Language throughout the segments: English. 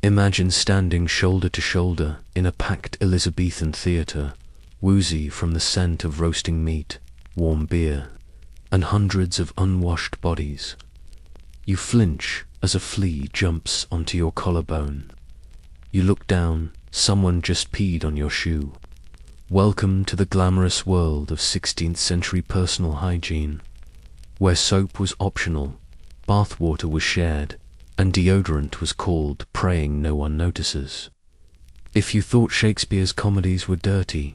Imagine standing shoulder to shoulder in a packed Elizabethan theatre, woozy from the scent of roasting meat, warm beer, and hundreds of unwashed bodies. You flinch as a flea jumps onto your collarbone. You look down, someone just peed on your shoe. Welcome to the glamorous world of 16th century personal hygiene, where soap was optional, bathwater was shared, and deodorant was called praying no one notices. If you thought Shakespeare's comedies were dirty,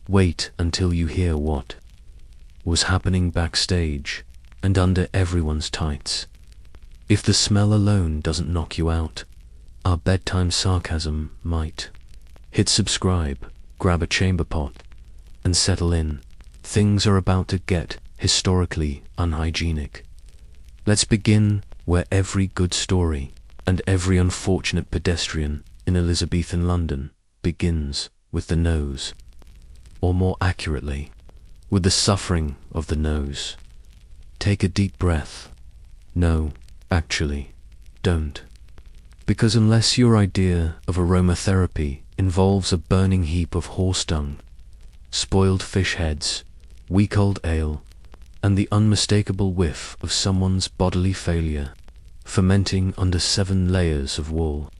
wait until you hear what was happening backstage and under everyone's tights. If the smell alone doesn't knock you out, our bedtime sarcasm might. Hit subscribe, grab a chamber pot, and settle in. Things are about to get historically unhygienic. Let's begin where every good story and every unfortunate pedestrian in Elizabethan London begins, with the nose. Or more accurately, with the suffering of the nose. Take a deep breath. No, actually, don't. Because unless your idea of aromatherapy involves a burning heap of horse dung, spoiled fish heads, week-old ale, and the unmistakable whiff of someone's bodily failure, fermenting under 7 layers of wool,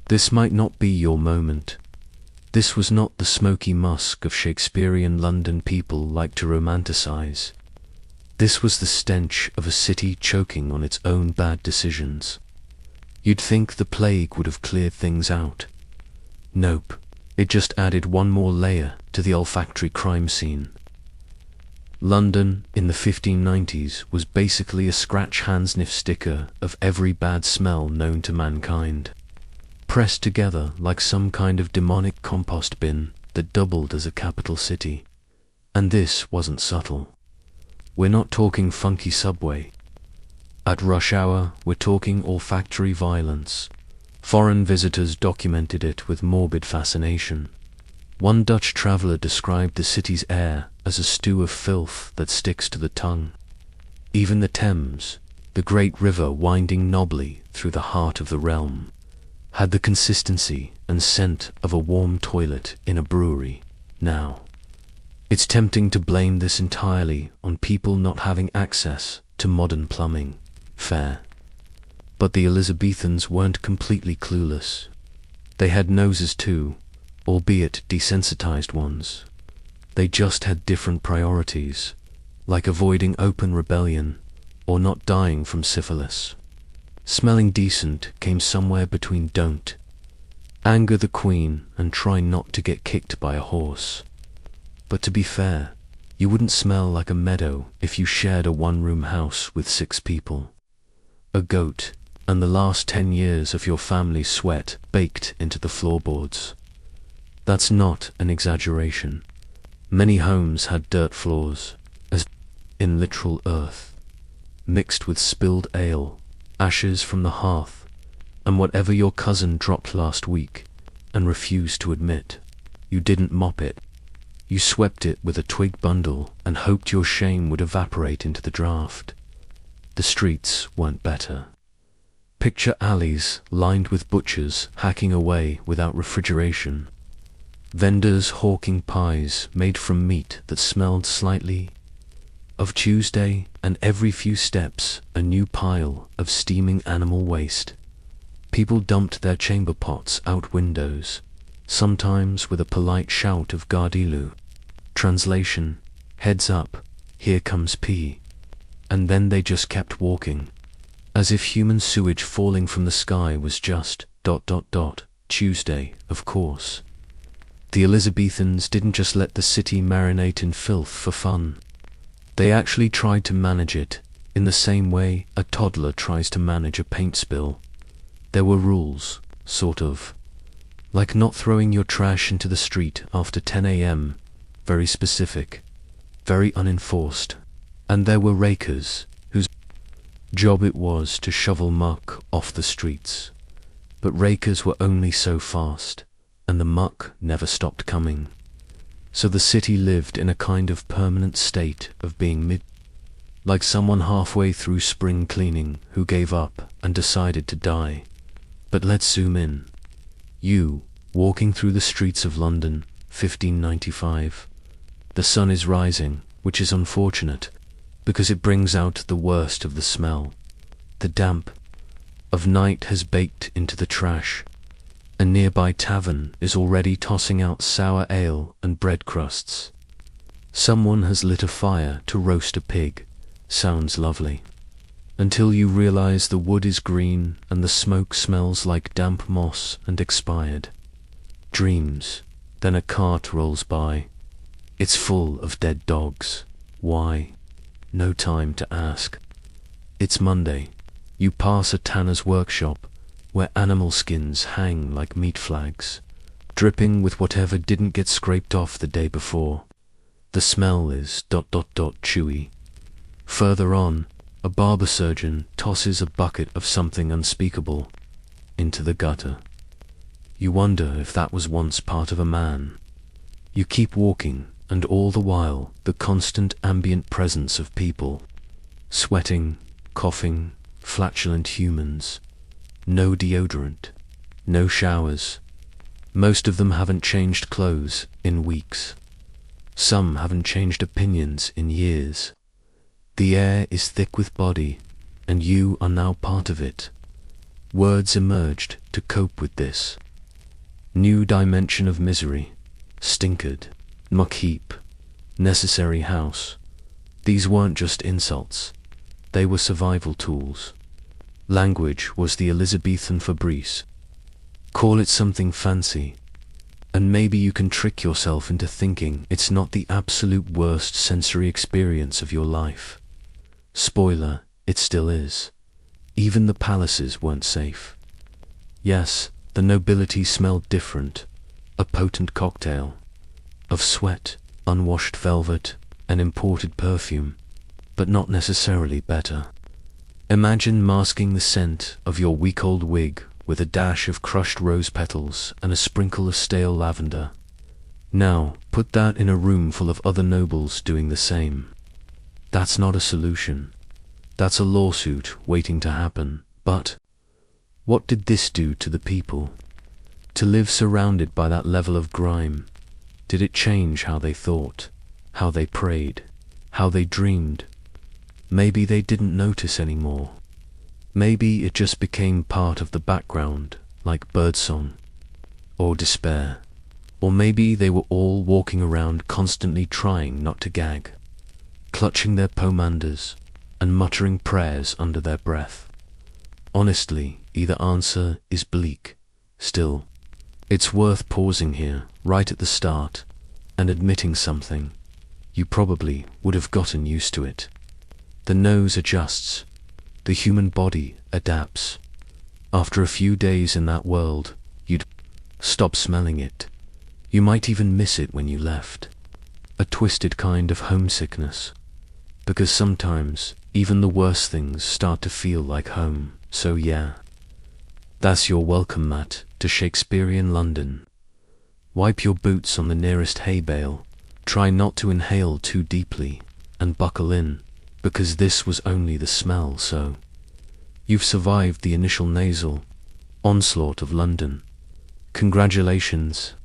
this might not be your moment. This was not the smoky musk of Shakespearean London people like to romanticize. This was the stench of a city choking on its own bad decisions. You'd think the plague would have cleared things out. Nope, it just added one more layer to the olfactory crime scene. London in the 1590s was basically a scratch-hand-sniff sticker of every bad smell known to mankind, pressed together like some kind of demonic compost bin that doubled as a capital city. And this wasn't subtle. We're not talking funky subway. At rush hour, we're talking olfactory violence. Foreign visitors documented it with morbid fascination. One Dutch traveller described the city's air as a stew of filth that sticks to the tongue. Even the Thames, the great river winding nobly through the heart of the realm, had the consistency and scent of a warm toilet in a brewery. Now, it's tempting to blame this entirely on people not having access to modern plumbing. Fair. But the Elizabethans weren't completely clueless. They had noses too, albeit desensitized ones. They just had different priorities, like avoiding open rebellion or not dying from syphilis. Smelling decent came somewhere between don't anger the queen and try not to get kicked by a horse. But to be fair, you wouldn't smell like a meadow if you shared a one-room house with 6 people. A goat, and the last 10 years of your family's sweat baked into the floorboards. That's not an exaggeration. Many homes had dirt floors, as in literal earth, mixed with spilled ale, ashes from the hearth, and whatever your cousin dropped last week and refused to admit. You didn't mop it. You swept it with a twig bundle and hoped your shame would evaporate into the draft. The streets weren't better. Picture alleys lined with butchers hacking away without refrigeration. Vendors hawking pies made from meat that smelled slightly of Tuesday, and every few steps a new pile of steaming animal waste. People dumped their chamber pots out windows, sometimes with a polite shout of Gardilu. Translation, heads up, here comes pee. And then they just kept walking, as if human sewage falling from the sky was just ... Tuesday, of course. The Elizabethans didn't just let the city marinate in filth for fun. They actually tried to manage it, in the same way a toddler tries to manage a paint spill. There were rules, sort of. Like not throwing your trash into the street after 10 a.m., very specific, very unenforced. And there were rakers, whose job it was to shovel muck off the streets. But rakers were only so fast, and the muck never stopped coming. So the city lived in a kind of permanent state of being like someone halfway through spring cleaning who gave up and decided to die. But let's zoom in. You, walking through the streets of London, 1595. The sun is rising, which is unfortunate, because it brings out the worst of the smell. The damp of night has baked into the trash. A nearby tavern is already tossing out sour ale and bread crusts. Someone has lit a fire to roast a pig. Sounds lovely. Until you realize the wood is green and the smoke smells like damp moss and expired. Dreams. Then a cart rolls by. It's full of dead dogs. Why? No time to ask. It's Monday. You pass a tanner's workshop where animal skins hang like meat flags, dripping with whatever didn't get scraped off the day before. The smell is ... chewy. Further on, a barber surgeon tosses a bucket of something unspeakable into the gutter. You wonder if that was once part of a man. You keep walking, and all the while the constant ambient presence of people. Sweating, coughing, flatulent humans. No deodorant. No showers. Most of them haven't changed clothes in weeks. Some haven't changed opinions in years. The air is thick with body, and you are now part of it. Words emerged to cope with this. New dimension of misery. Stinkard. Muck heap. Necessary house. These weren't just insults. They were survival tools. Language was the Elizabethan Fabrice. Call it something fancy, and maybe you can trick yourself into thinking it's not the absolute worst sensory experience of your life. Spoiler, it still is. Even the palaces weren't safe. Yes, the nobility smelled different, a potent cocktail of sweat, unwashed velvet, and imported perfume, but not necessarily better. Imagine masking the scent of your week-old wig with a dash of crushed rose petals and a sprinkle of stale lavender. Now, put that in a room full of other nobles doing the same. That's not a solution. That's a lawsuit waiting to happen. But what did this do to the people? To live surrounded by that level of grime, did it change how they thought, how they prayed, how they dreamed? Maybe they didn't notice anymore. Maybe it just became part of the background, like birdsong, or despair. Or maybe they were all walking around constantly trying not to gag, clutching their pomanders, and muttering prayers under their breath. Honestly, either answer is bleak. Still, it's worth pausing here, right at the start, and admitting something. You probably would have gotten used to it. The nose adjusts. The human body adapts. After a few days in that world, you'd stop smelling it. You might even miss it when you left. A twisted kind of homesickness. Because sometimes, even the worst things start to feel like home. So yeah, that's your welcome mat to Shakespearean London. Wipe your boots on the nearest hay bale. Try not to inhale too deeply, and buckle in, because this was only the smell, so you've survived the initial nasal onslaught of London. Congratulations.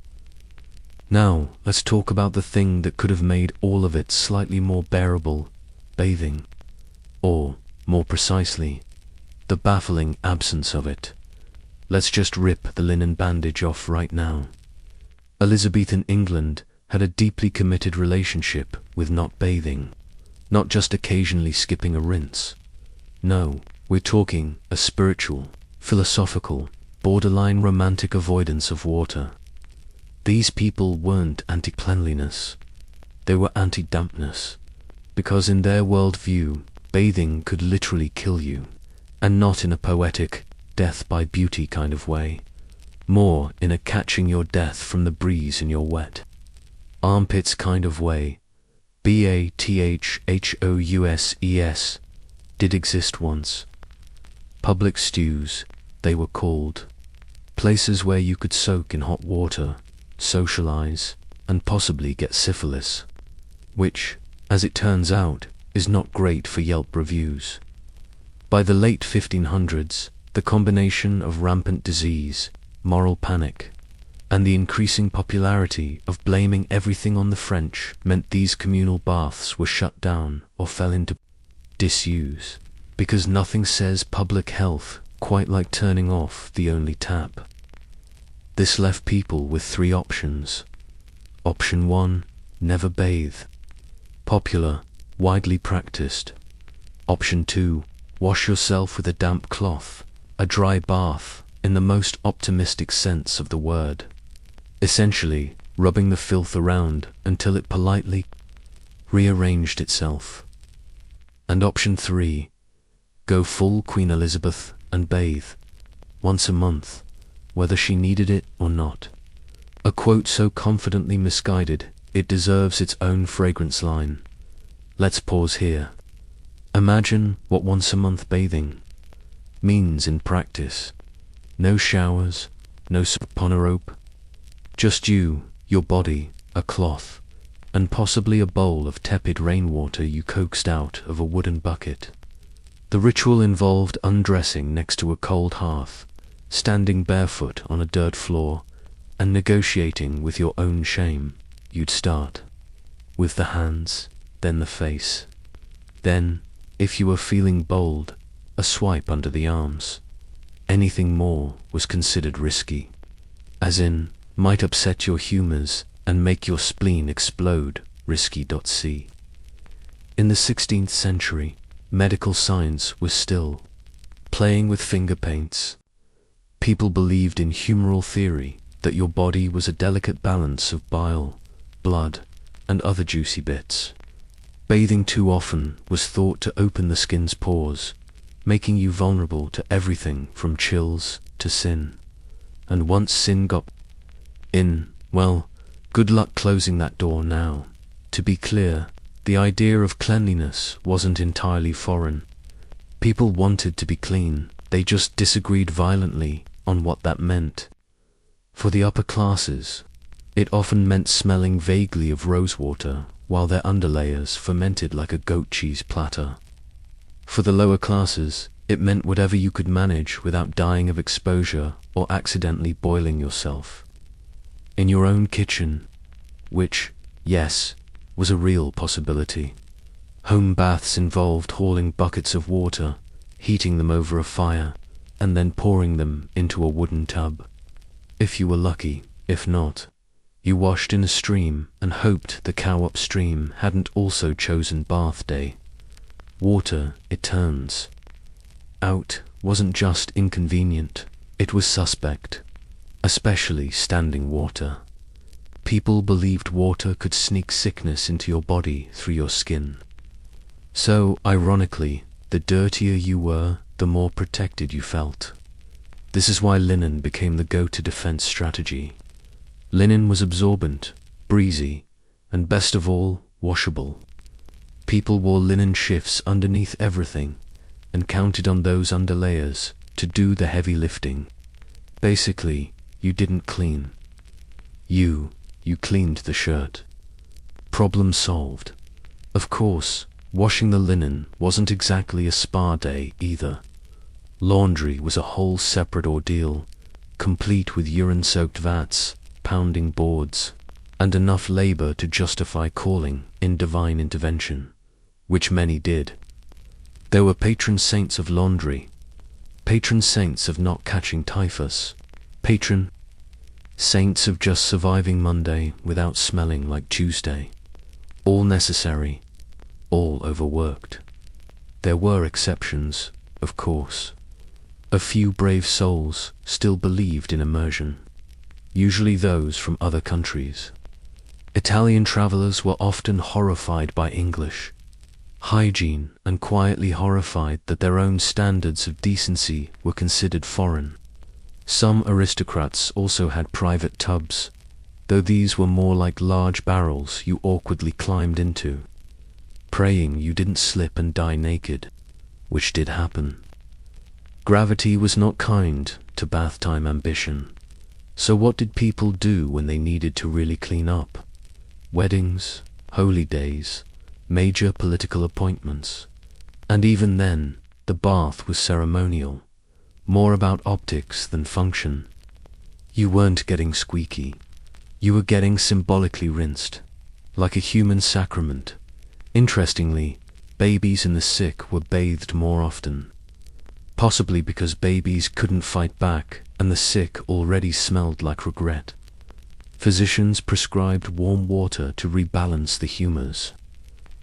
Now, let's talk about the thing that could have made all of it slightly more bearable: bathing. Or, more precisely, the baffling absence of it. Let's just rip the linen bandage off right now. Elizabethan England had a deeply committed relationship with not bathing. Not just occasionally skipping a rinse. No, we're talking a spiritual, philosophical, borderline romantic avoidance of water. These people weren't anti-cleanliness. They were anti-dampness. Because in their worldview, bathing could literally kill you. And not in a poetic, death by beauty kind of way. More in a catching your death from the breeze in your wet armpits kind of way. Bathhouses did exist once. Public stews, they were called. Places where you could soak in hot water, socialize, and possibly get syphilis. Which, as it turns out, is not great for Yelp reviews. By the late 1500s, The combination of rampant disease, moral panic, and the increasing popularity of blaming everything on the French meant these communal baths were shut down or fell into disuse, because nothing says public health quite like turning off the only tap. This left people with three options. Option 1, never bathe. Popular, widely practiced. Option 2, wash yourself with a damp cloth, a dry bath, in the most optimistic sense of the word. Essentially, rubbing the filth around until it politely rearranged itself. And option 3, go full Queen Elizabeth and bathe, once a month, whether she needed it or not. A quote so confidently misguided, it deserves its own fragrance line. Let's pause here. Imagine what once a month bathing means in practice. No showers, no soap on a rope. Just you, your body, a cloth, and possibly a bowl of tepid rainwater you coaxed out of a wooden bucket. The ritual involved undressing next to a cold hearth, standing barefoot on a dirt floor, and negotiating with your own shame. You'd start with the hands, then the face. Then, if you were feeling bold, a swipe under the arms. Anything more was considered risky, as in, might upset your humors and make your spleen explode, risky.c. In the 16th century, medical science was still playing with finger paints. People believed in humoral theory that your body was a delicate balance of bile, blood, and other juicy bits. Bathing too often was thought to open the skin's pores, making you vulnerable to everything from chills to sin. And once sin got in, well, good luck closing that door now. To be clear, the idea of cleanliness wasn't entirely foreign. People wanted to be clean, they just disagreed violently on what that meant. For the upper classes, it often meant smelling vaguely of rosewater while their underlayers fermented like a goat cheese platter. For the lower classes, it meant whatever you could manage without dying of exposure or accidentally boiling yourself in your own kitchen, which, yes, was a real possibility. Home baths involved hauling buckets of water, heating them over a fire, and then pouring them into a wooden tub. If you were lucky, if not, you washed in a stream and hoped the cow upstream hadn't also chosen bath day. Water, it turns out, wasn't just inconvenient, it was suspect, especially standing water. People believed water could sneak sickness into your body through your skin. So, ironically, the dirtier you were, the more protected you felt. This is why linen became the go-to defense strategy. Linen was absorbent, breezy, and best of all, washable. People wore linen shifts underneath everything, and counted on those underlayers to do the heavy lifting. Basically, you didn't clean. You cleaned the shirt. Problem solved. Of course, washing the linen wasn't exactly a spa day either. Laundry was a whole separate ordeal, complete with urine-soaked vats, pounding boards, and enough labor to justify calling in divine intervention, which many did. There were patron saints of laundry, patron saints of not catching typhus, patron saints of just surviving Monday without smelling like Tuesday. All necessary, all overworked. There were exceptions, of course. A few brave souls still believed in immersion, usually those from other countries. Italian travelers were often horrified by English hygiene and quietly horrified that their own standards of decency were considered foreign. Some aristocrats also had private tubs, though these were more like large barrels you awkwardly climbed into, praying you didn't slip and die naked, which did happen. Gravity was not kind to bath time ambition. So what did people do when they needed to really clean up? Weddings, holy days, major political appointments. And even then, the bath was ceremonial. more about optics than function. You weren't getting squeaky. You were getting symbolically rinsed, like a human sacrament. Interestingly, babies and the sick were bathed more often. Possibly because babies couldn't fight back and the sick already smelled like regret. Physicians prescribed warm water to rebalance the humors,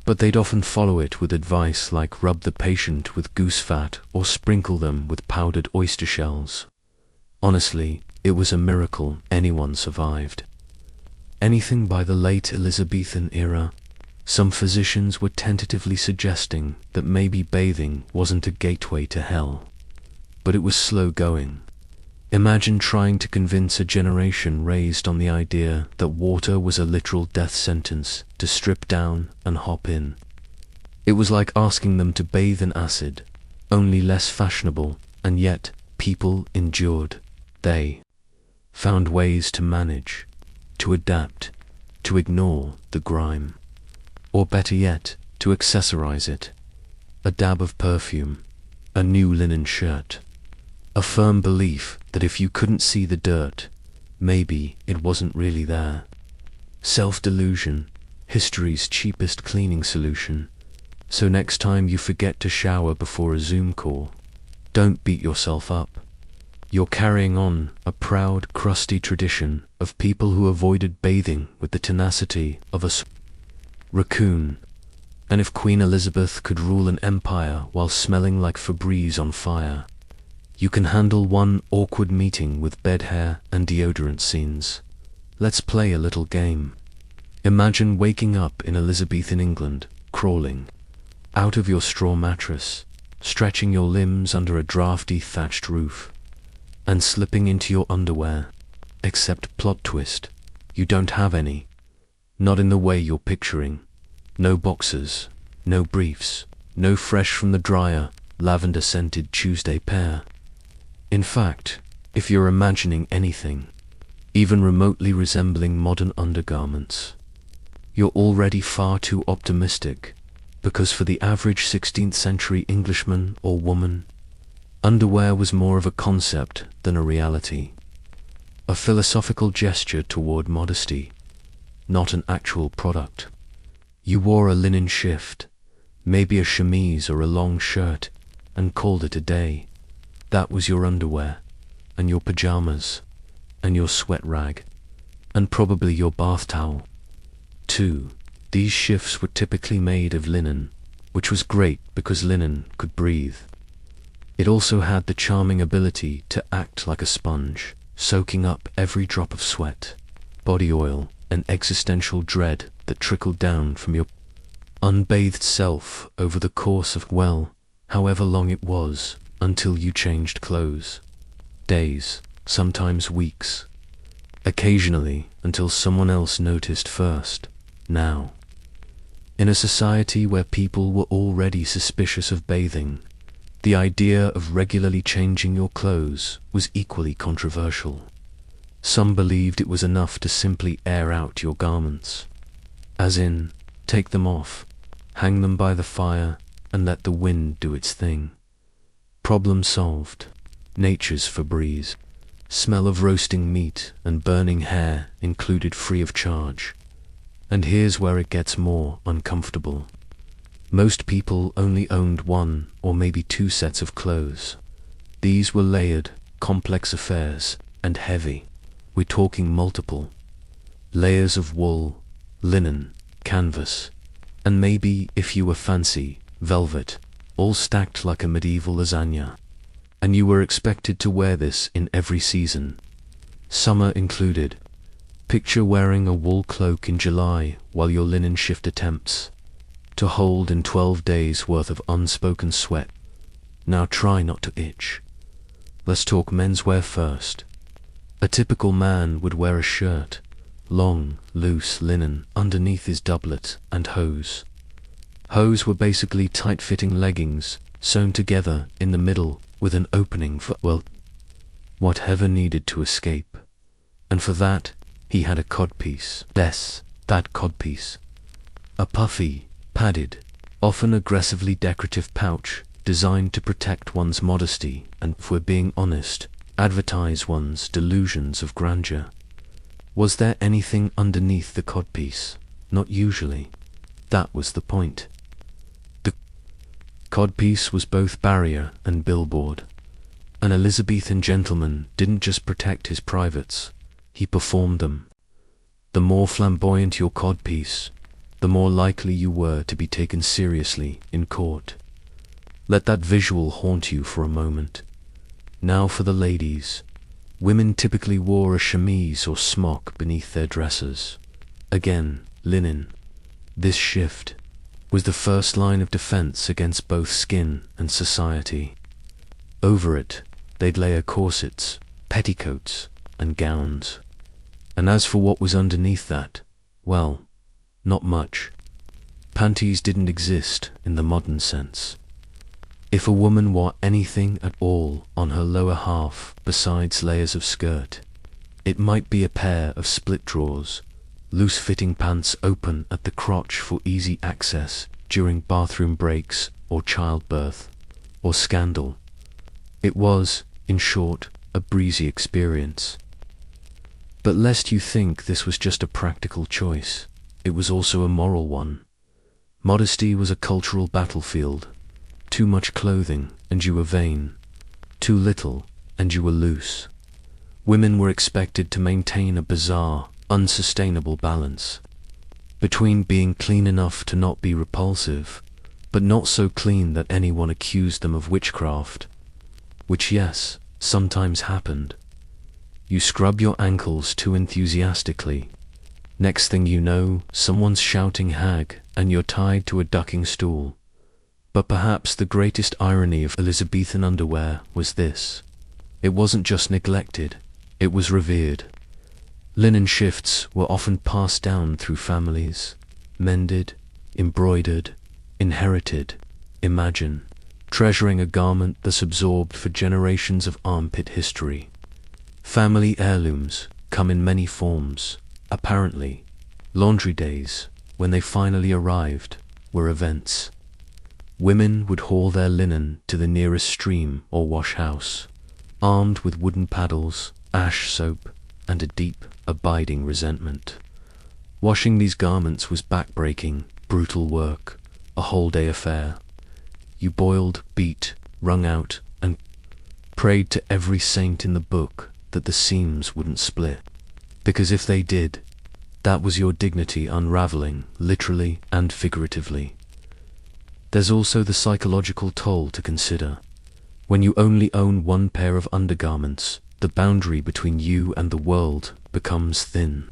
but they'd often follow it with advice like rub the patient with goose fat or sprinkle them with powdered oyster shells. Honestly, it was a miracle anyone survived. Anything by the late Elizabethan era, some physicians were tentatively suggesting that maybe bathing wasn't a gateway to hell, but it was slow going. Imagine trying to convince a generation raised on the idea that water was a literal death sentence to strip down and hop in. It was like asking them to bathe in acid, only less fashionable, and yet people endured. They found ways to manage, to adapt, to ignore the grime, or better yet, to accessorize it. A dab of perfume, a new linen shirt, a firm belief that if you couldn't see the dirt, maybe it wasn't really there. Self-delusion, history's cheapest cleaning solution. So next time you forget to shower before a Zoom call, don't beat yourself up. You're carrying on a proud, crusty tradition of people who avoided bathing with the tenacity of a raccoon. And if Queen Elizabeth could rule an empire while smelling like Febreze on fire, you can handle one awkward meeting with bed hair and deodorant scenes. Let's play a little game. Imagine waking up in Elizabethan England, crawling out of your straw mattress, stretching your limbs under a drafty thatched roof, and slipping into your underwear. Except plot twist, you don't have any. Not in the way you're picturing. No boxers, no briefs, no fresh from the dryer, lavender-scented Tuesday pair. In fact, if you're imagining anything, even remotely resembling modern undergarments, you're already far too optimistic, because for the average 16th century Englishman or woman, underwear was more of a concept than a reality. A philosophical gesture toward modesty, not an actual product. You wore a linen shift, maybe a chemise or a long shirt, and called it a day. That was your underwear, and your pajamas, and your sweat rag, and probably your bath towel. 2. These shifts were typically made of linen, which was great because linen could breathe. It also had the charming ability to act like a sponge, soaking up every drop of sweat, body oil, and existential dread that trickled down from your unbathed self over the course of, well, however long it was, until you changed clothes. Days, sometimes weeks. Occasionally, until someone else noticed first. Now, in a society where people were already suspicious of bathing, the idea of regularly changing your clothes was equally controversial. Some believed it was enough to simply air out your garments, as in, take them off, hang them by the fire, and let the wind do its thing. Problem solved. Nature's Febreze. Smell of roasting meat and burning hair included free of charge. And here's where it gets more uncomfortable. Most people only owned one or maybe two sets of clothes. These were layered, complex affairs, and heavy. We're talking multiple layers of wool, linen, canvas, and maybe, if you were fancy, velvet, all stacked like a medieval lasagna. And you were expected to wear this in every season, summer included. Picture wearing a wool cloak in July while your linen shift attempts to hold in 12 days worth of unspoken sweat. Now try not to itch. Let's talk menswear first. A typical man would wear a shirt, long, loose linen underneath his doublet and hose. Hose were basically tight-fitting leggings sewn together in the middle with an opening for, well, whatever needed to escape. And for that, he had a codpiece. That codpiece. A puffy, padded, often aggressively decorative pouch designed to protect one's modesty and, if we're being honest, advertise one's delusions of grandeur. Was there anything underneath the codpiece? Not usually. That was the point. The codpiece was both barrier and billboard. An Elizabethan gentleman didn't just protect his privates, he performed them. The more flamboyant your codpiece, the more likely you were to be taken seriously in court. Let that visual haunt you for a moment. Now for the ladies. Women typically wore a chemise or smock beneath their dresses. Again, linen. This shift was the first line of defense against both skin and society. Over it, they'd layer corsets, petticoats, and gowns. And as for what was underneath that, well, not much. Panties didn't exist in the modern sense. If a woman wore anything at all on her lower half besides layers of skirt, it might be a pair of split drawers, loose-fitting pants open at the crotch for easy access during bathroom breaks or childbirth or scandal. It was, in short, a breezy experience. But lest you think this was just a practical choice, it was also a moral one. Modesty was a cultural battlefield. Too much clothing, and you were vain. Too little, and you were loose. Women were expected to maintain a bizarre, unsustainable balance between being clean enough to not be repulsive, but not so clean that anyone accused them of witchcraft. Which, yes, sometimes happened. You scrub your ankles too enthusiastically. Next thing you know, someone's shouting hag, and you're tied to a ducking stool. But perhaps the greatest irony of Elizabethan underwear was this. It wasn't just neglected, it was revered. Linen shifts were often passed down through families, mended, embroidered, inherited. Imagine treasuring a garment that's absorbed for generations of armpit history. Family heirlooms come in many forms, apparently. Laundry days, when they finally arrived, were events. Women would haul their linen to the nearest stream or wash house, armed with wooden paddles, ash soap, and a deep, abiding resentment. Washing these garments was back-breaking, brutal work, a whole-day affair. You boiled, beat, wrung out, and prayed to every saint in the book that the seams wouldn't split. Because if they did, that was your dignity unraveling, literally and figuratively. There's also the psychological toll to consider. When you only own one pair of undergarments, the boundary between you and the world becomes thin.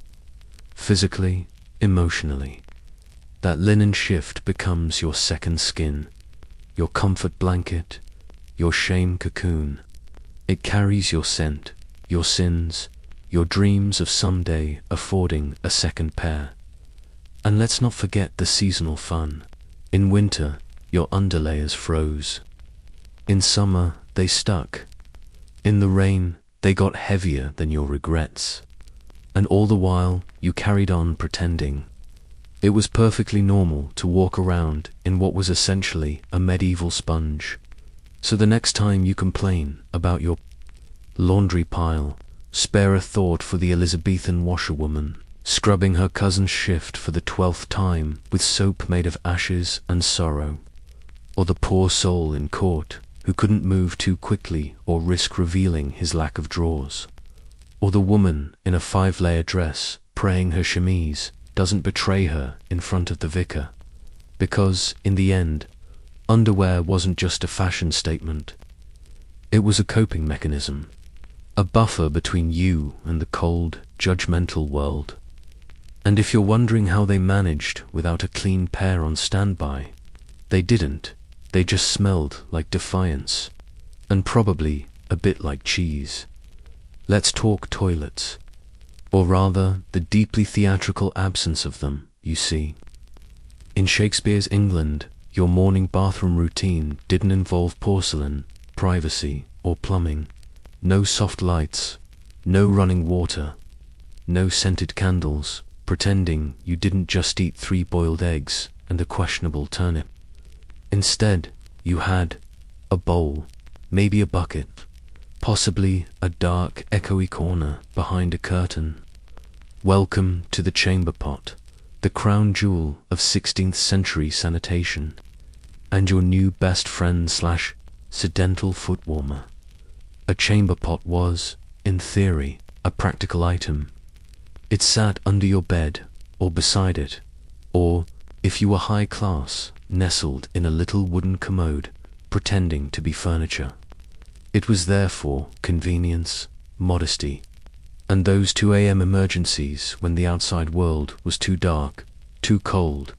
Physically, emotionally. That linen shift becomes your second skin, your comfort blanket, your shame cocoon. It carries your scent, your sins, your dreams of someday affording a second pair. And let's not forget the seasonal fun. In winter, your underlayers froze. In summer, they stuck. In the rain, they got heavier than your regrets. And all the while, you carried on pretending. It was perfectly normal to walk around in what was essentially a medieval sponge. So the next time you complain about your laundry pile, spare a thought for the Elizabethan washerwoman, scrubbing her cousin's shift for the 12th time with soap made of ashes and sorrow. Or the poor soul in court who couldn't move too quickly or risk revealing his lack of drawers. Or the woman in a 5-layer dress praying her chemise doesn't betray her in front of the vicar. Because, in the end, underwear wasn't just a fashion statement. It was a coping mechanism. A buffer between you and the cold, judgmental world. And if you're wondering how they managed without a clean pair on standby, they didn't. They just smelled like defiance. And probably a bit like cheese. Let's talk toilets. Or rather, the deeply theatrical absence of them, you see. In Shakespeare's England, your morning bathroom routine didn't involve porcelain, privacy, or plumbing. No soft lights, no running water, no scented candles, pretending you didn't just eat 3 boiled eggs and a questionable turnip. Instead, you had a bowl, maybe a bucket, possibly a dark, echoey corner behind a curtain. Welcome to the chamber pot, the crown jewel of 16th century sanitation, and your new best friend slash accidental foot warmer. A chamber pot was, in theory, a practical item. It sat under your bed, or beside it, or, if you were high class, nestled in a little wooden commode, pretending to be furniture. It was there for convenience, modesty, and those 2 a.m. emergencies when the outside world was too dark, too cold,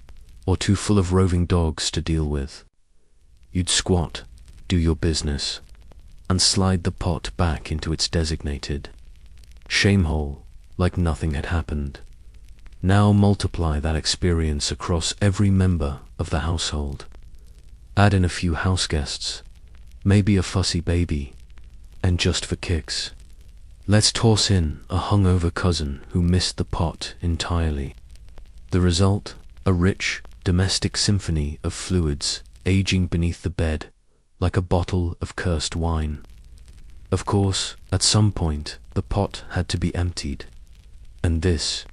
or too full of roving dogs to deal with. You'd squat, do your business, and slide the pot back into its designated shame-hole like nothing had happened. Now multiply that experience across every member of the household. Add in a few house guests, maybe a fussy baby, and just for kicks, let's toss in a hungover cousin who missed the pot entirely. The result, a rich, domestic symphony of fluids aging beneath the bed like a bottle of cursed wine. Of course, at some point, the pot had to be emptied. And this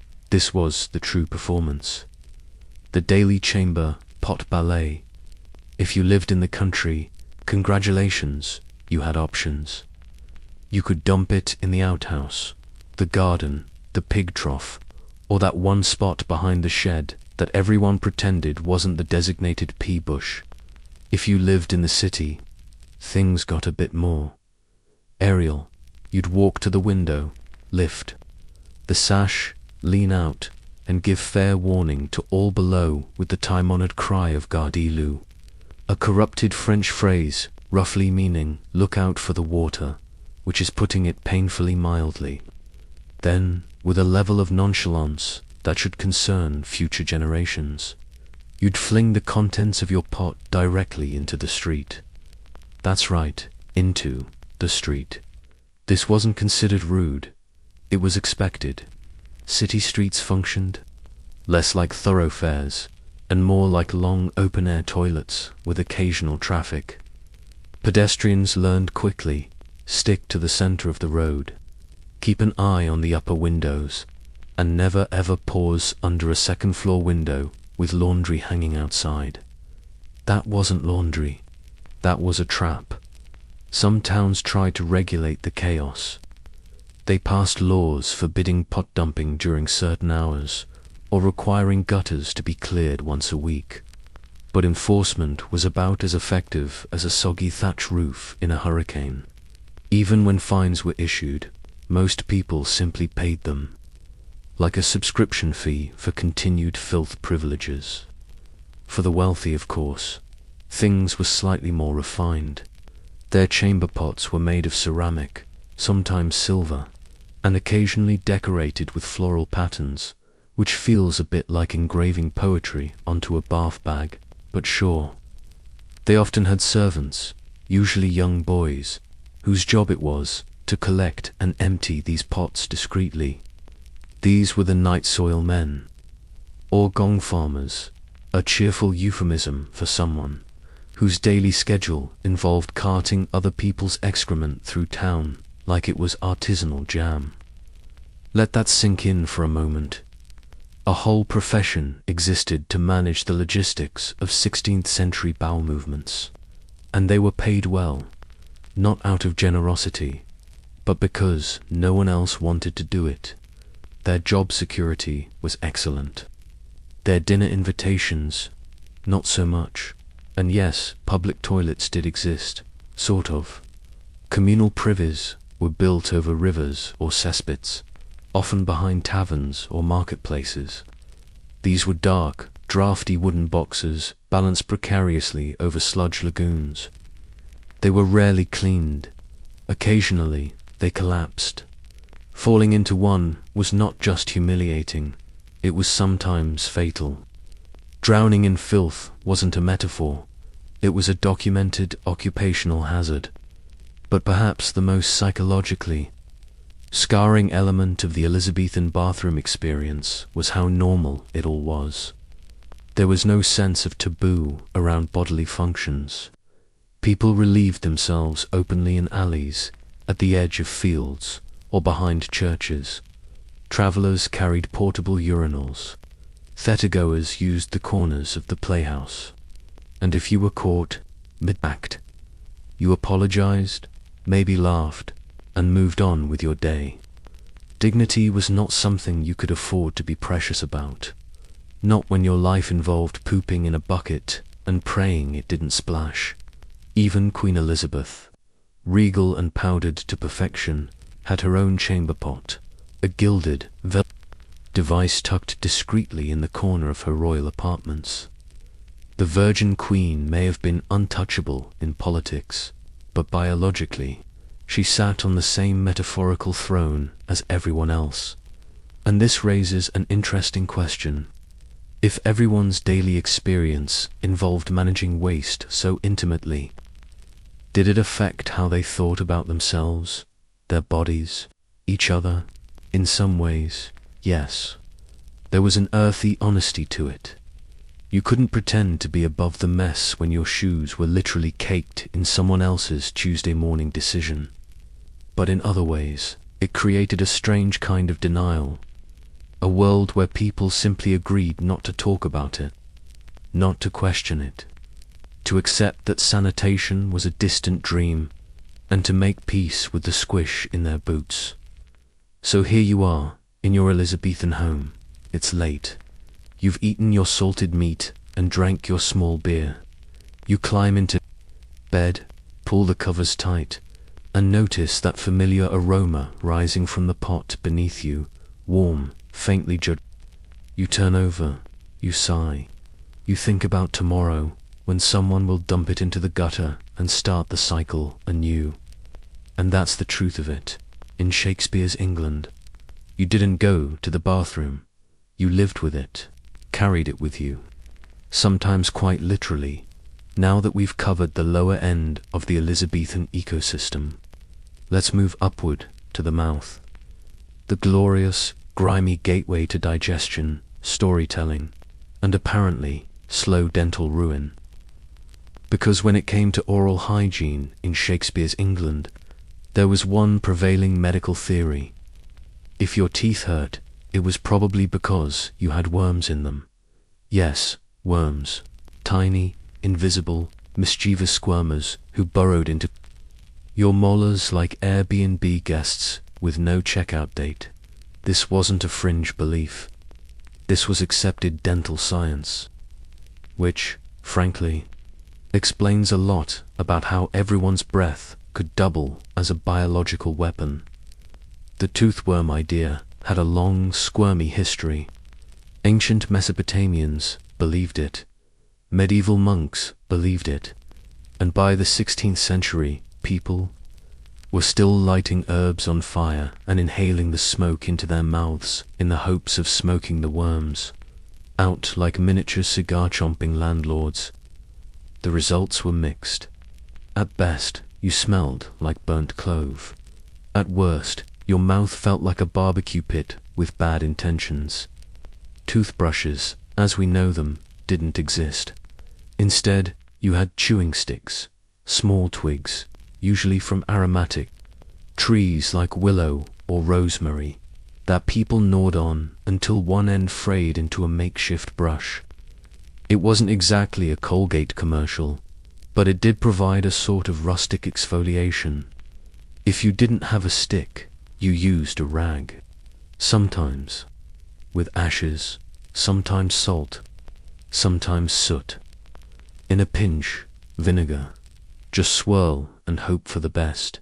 was the true performance. The daily chamber pot ballet. If you lived in the country, congratulations, you had options. You could dump it in the outhouse, the garden, the pig trough, or that one spot behind the shed that everyone pretended wasn't the designated pea bush. If you lived in the city, things got a bit more aerial. You'd walk to the window, lift the sash, lean out, and give fair warning to all below with the time-honored cry of Gardez-vous, a corrupted French phrase roughly meaning look out for the water, which is putting it painfully mildly. Then, with a level of nonchalance that should concern future generations, you'd fling the contents of your pot directly into the street. That's right, into the street. This wasn't considered rude. It was expected. City streets functioned less like thoroughfares and more like long open-air toilets with occasional traffic. Pedestrians learned quickly, stick to the center of the road, keep an eye on the upper windows, and never ever pause under a second-floor window with laundry hanging outside. That wasn't laundry. That was a trap. Some towns tried to regulate the chaos. They passed laws forbidding pot dumping during certain hours, or requiring gutters to be cleared once a week. But enforcement was about as effective as a soggy thatch roof in a hurricane. Even when fines were issued, most people simply paid them, like a subscription fee for continued filth privileges. For the wealthy, of course, things were slightly more refined. Their chamber pots were made of ceramic, sometimes silver, and occasionally decorated with floral patterns, which feels a bit like engraving poetry onto a bath bag, but sure. They often had servants, usually young boys, whose job it was to collect and empty these pots discreetly. These were the night soil men, or gong farmers, a cheerful euphemism for someone whose daily schedule involved carting other people's excrement through town like it was artisanal jam. Let that sink in for a moment. A whole profession existed to manage the logistics of 16th century bowel movements, and they were paid well, not out of generosity, but because no one else wanted to do it. Their job security was excellent. Their dinner invitations, not so much. And yes, public toilets did exist, sort of. Communal privies were built over rivers or cesspits, often behind taverns or marketplaces. These were dark, drafty wooden boxes balanced precariously over sludge lagoons. They were rarely cleaned. Occasionally, they collapsed. Falling into one was not just humiliating, it was sometimes fatal. Drowning in filth wasn't a metaphor, it was a documented occupational hazard. But perhaps the most psychologically scarring element of the Elizabethan bathroom experience was how normal it all was. There was no sense of taboo around bodily functions. People relieved themselves openly in alleys, at the edge of fields, or behind churches. Travelers carried portable urinals. Theatergoers used the corners of the playhouse. And if you were caught mid-act, you apologized, maybe laughed, and moved on with your day. Dignity was not something you could afford to be precious about. Not when your life involved pooping in a bucket and praying it didn't splash. Even Queen Elizabeth, regal and powdered to perfection, had her own chamber pot, a gilded velvet device tucked discreetly in the corner of her royal apartments. The Virgin Queen may have been untouchable in politics, but biologically, she sat on the same metaphorical throne as everyone else. And this raises an interesting question. If everyone's daily experience involved managing waste so intimately, did it affect how they thought about themselves, their bodies, each other? In some ways, yes. There was an earthy honesty to it. You couldn't pretend to be above the mess when your shoes were literally caked in someone else's Tuesday morning decision. But in other ways, it created a strange kind of denial. A world where people simply agreed not to talk about it, not to question it, to accept that sanitation was a distant dream, and to make peace with the squish in their boots. So here you are, in your Elizabethan home. It's late. You've eaten your salted meat and drank your small beer. You climb into bed, pull the covers tight, and notice that familiar aroma rising from the pot beneath you, warm, faintly judged. You turn over, you sigh. You think about tomorrow, when someone will dump it into the gutter and start the cycle anew. And that's the truth of it. In Shakespeare's England, you didn't go to the bathroom. You lived with it, carried it with you. Sometimes quite literally, now that we've covered the lower end of the Elizabethan ecosystem. Let's move upward to the mouth. The glorious, grimy gateway to digestion, storytelling, and apparently slow dental ruin. Because when it came to oral hygiene in Shakespeare's England, there was one prevailing medical theory. If your teeth hurt, it was probably because you had worms in them. Yes, worms. Tiny, invisible, mischievous squirmers who burrowed into your molars like Airbnb guests with no checkout date. This wasn't a fringe belief. This was accepted dental science. Which, frankly, explains a lot about how everyone's breath could double as a biological weapon. The toothworm idea had a long, squirmy history. Ancient Mesopotamians believed it. Medieval monks believed it. And by the 16th century, people were still lighting herbs on fire and inhaling the smoke into their mouths in the hopes of smoking the worms out like miniature cigar-chomping landlords. The results were mixed. At best, you smelled like burnt clove. At worst, your mouth felt like a barbecue pit with bad intentions. Toothbrushes, as we know them, didn't exist. Instead, you had chewing sticks, small twigs, usually from aromatic trees like willow or rosemary, that people gnawed on until one end frayed into a makeshift brush. It wasn't exactly a Colgate commercial, but it did provide a sort of rustic exfoliation. If you didn't have a stick, you used a rag. Sometimes with ashes, sometimes salt, sometimes soot. In a pinch, vinegar. Just swirl and hope for the best.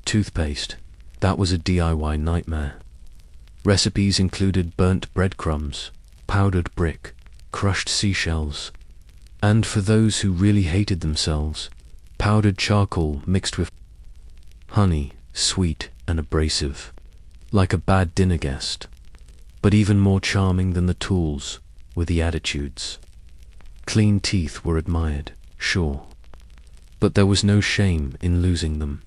Toothpaste, that was a DIY nightmare. Recipes included burnt breadcrumbs, powdered brick, crushed seashells, and for those who really hated themselves, powdered charcoal mixed with honey, sweet and abrasive, like a bad dinner guest. But even more charming than the tools were the attitudes. Clean teeth were admired, sure, but there was no shame in losing them.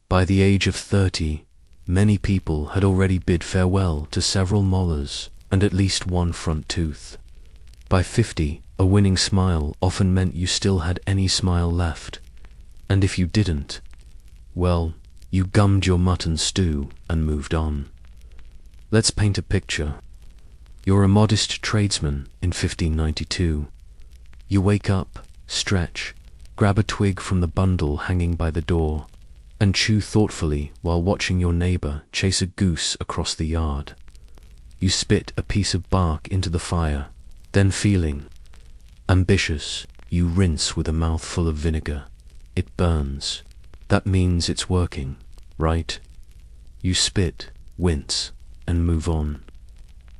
By the age of 30, many people had already bid farewell to several molars and at least one front tooth. By 50, a winning smile often meant you still had any smile left, And if you didn't, well, you gummed your mutton stew and moved on. Let's paint a picture. You're a modest tradesman in 1592. You wake up, stretch, grab a twig from the bundle hanging by the door, and chew thoughtfully while watching your neighbor chase a goose across the yard. You spit a piece of bark into the fire, then feeling ambitious, you rinse with a mouthful of vinegar. It burns. That means it's working, right? You spit, wince, and move on.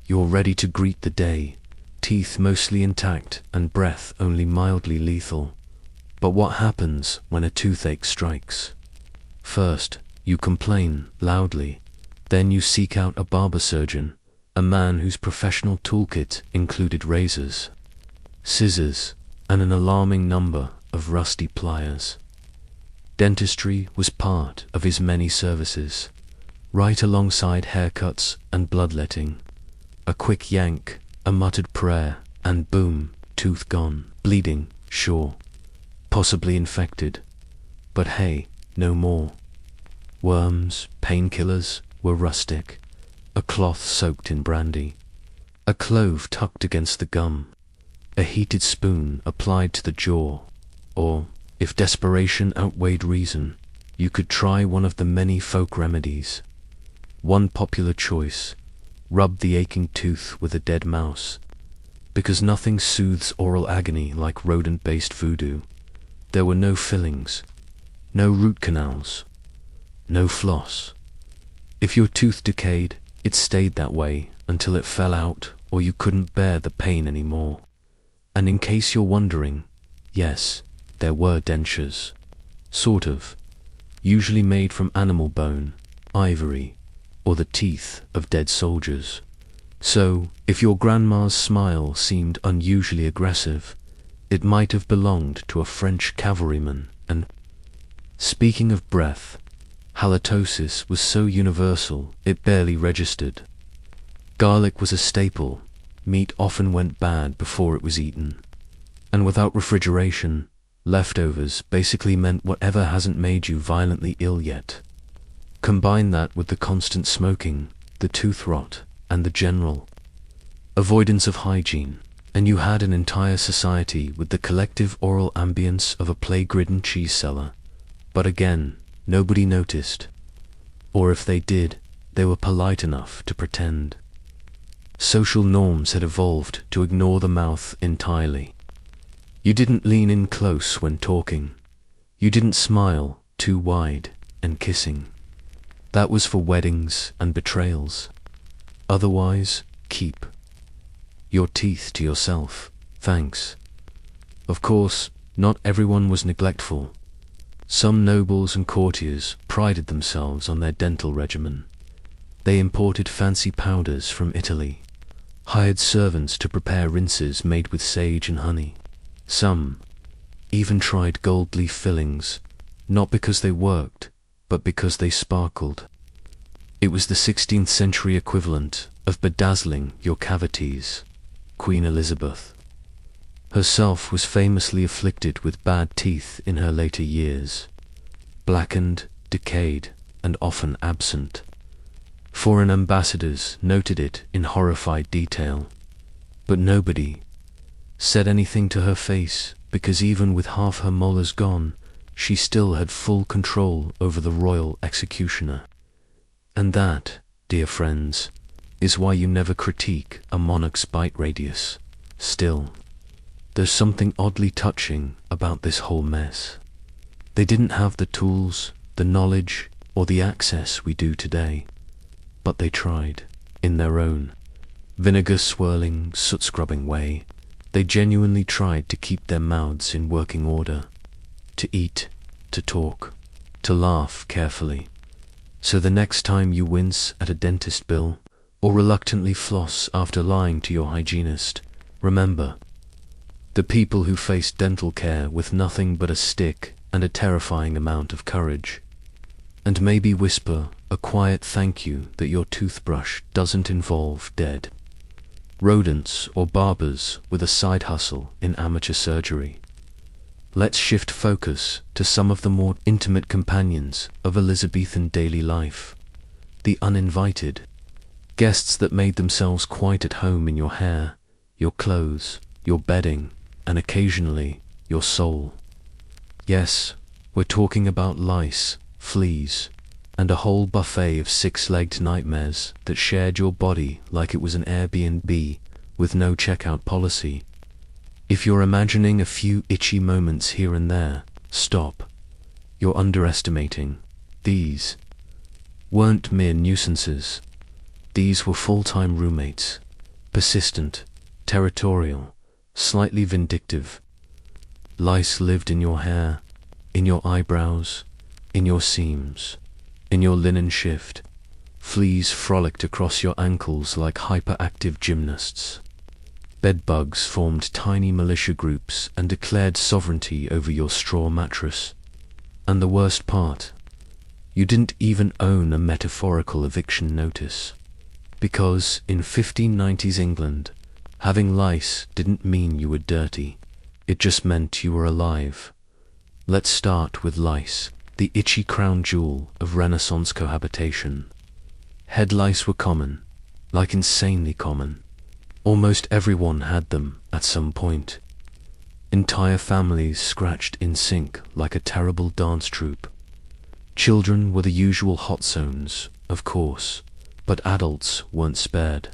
You're ready to greet the day, teeth mostly intact and breath only mildly lethal. But what happens when a toothache strikes? First, you complain loudly. Then you seek out a barber surgeon, a man whose professional toolkit included razors, scissors, and an alarming number of rusty pliers. Dentistry was part of his many services, right alongside haircuts and bloodletting. A quick yank, a muttered prayer, and boom, tooth gone, bleeding, sure, possibly infected. But hey, no more. Worms, painkillers were rustic, a cloth soaked in brandy, a clove tucked against the gum, a heated spoon applied to the jaw, or, if desperation outweighed reason, you could try one of the many folk remedies. One popular choice, rub the aching tooth with a dead mouse, because nothing soothes oral agony like rodent-based voodoo. There were no fillings, no root canals, no floss. If your tooth decayed, it stayed that way until it fell out or you couldn't bear the pain anymore. And in case you're wondering, yes, there were dentures. Sort of. Usually made from animal bone, ivory, or the teeth of dead soldiers. So, if your grandma's smile seemed unusually aggressive, it might have belonged to a French cavalryman. And, speaking of breath, halitosis was so universal it barely registered. Garlic was a staple. Meat often went bad before it was eaten. And without refrigeration, leftovers basically meant whatever hasn't made you violently ill yet. Combine that with the constant smoking, the tooth rot, and the general avoidance of hygiene, and you had an entire society with the collective oral ambience of a plague-ridden cheese cellar. But again, nobody noticed. Or if they did, they were polite enough to pretend. Social norms had evolved to ignore the mouth entirely. You didn't lean in close when talking. You didn't smile too wide and kissing. That was for weddings and betrayals. Otherwise, keep your teeth to yourself, thanks. Of course, not everyone was neglectful. Some nobles and courtiers prided themselves on their dental regimen. They imported fancy powders from Italy, hired servants to prepare rinses made with sage and honey. Some even tried gold leaf fillings, not because they worked, but because they sparkled. It was the 16th century equivalent of bedazzling your cavities. Queen Elizabeth herself was famously afflicted with bad teeth in her later years, blackened, decayed, and often absent. Foreign ambassadors noted it in horrified detail, but nobody said anything to her face, because even with half her molars gone, she still had full control over the royal executioner. And that, dear friends, is why you never critique a monarch's bite radius. Still, there's something oddly touching about this whole mess. They didn't have the tools, the knowledge, or the access we do today, but they tried, in their own vinegar-swirling, soot-scrubbing way. They genuinely tried to keep their mouths in working order, to eat, to talk, to laugh carefully. So the next time you wince at a dentist bill, or reluctantly floss after lying to your hygienist, remember, the people who face dental care with nothing but a stick and a terrifying amount of courage. And maybe whisper a quiet thank you that your toothbrush doesn't involve dead rodents or barbers with a side hustle in amateur surgery. let's shift focus to some of the more intimate companions of Elizabethan daily life. The uninvited. Guests that made themselves quite at home in your hair, your clothes, your bedding, and occasionally your soul. Yes, we're talking about lice, fleas, and a whole buffet of six-legged nightmares that shared your body like it was an Airbnb with no checkout policy. If you're imagining a few itchy moments here and there, stop. You're underestimating. These weren't mere nuisances. These were full-time roommates, persistent, territorial, slightly vindictive. Lice lived in your hair, in your eyebrows, in your seams, in your linen shift. Fleas frolicked across your ankles like hyperactive gymnasts. Bedbugs formed tiny militia groups and declared sovereignty over your straw mattress. And the worst part, you didn't even own a metaphorical eviction notice. Because in 1590s England, having lice didn't mean you were dirty. It just meant you were alive. Let's start with lice, the itchy crown jewel of Renaissance cohabitation. Head lice were common, like insanely common. Almost everyone had them at some point. Entire families scratched in sync like a terrible dance troupe. Children were the usual hot zones, of course, but adults weren't spared.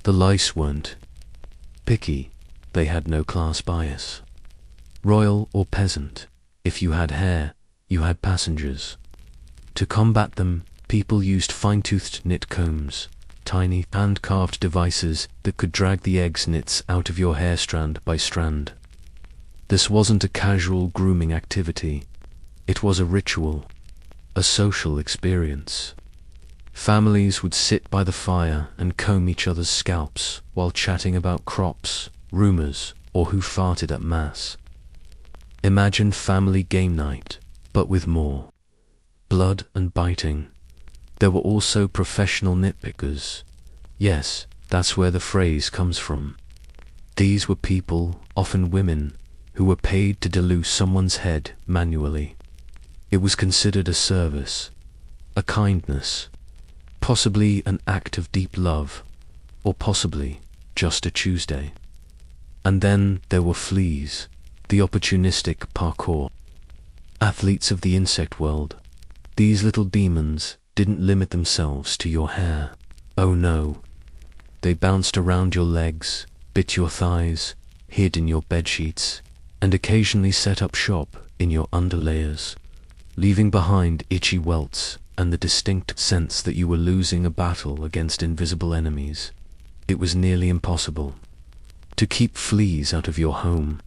The lice weren't picky, they had no class bias. Royal or peasant, if you had hair, you had passengers. To combat them, people used fine-toothed knit combs, tiny hand-carved devices that could drag the egg's nits out of your hair strand by strand. This wasn't a casual grooming activity. It was a ritual, a social experience. Families would sit by the fire and comb each other's scalps while chatting about crops, rumors, or who farted at mass. Imagine family game night, but with more blood and biting. There were also professional nitpickers. Yes, that's where the phrase comes from. These were people, often women, who were paid to deluge someone's head manually. It was considered a service, a kindness, possibly an act of deep love, or possibly just a Tuesday. And then there were fleas, the opportunistic parkour. Athletes of the insect world. These little demons didn't limit themselves to your hair. Oh no. They bounced around your legs, bit your thighs, hid in your bedsheets, and occasionally set up shop in your underlayers, leaving behind itchy welts and the distinct sense that you were losing a battle against invisible enemies. It was nearly impossible to keep fleas out of your home,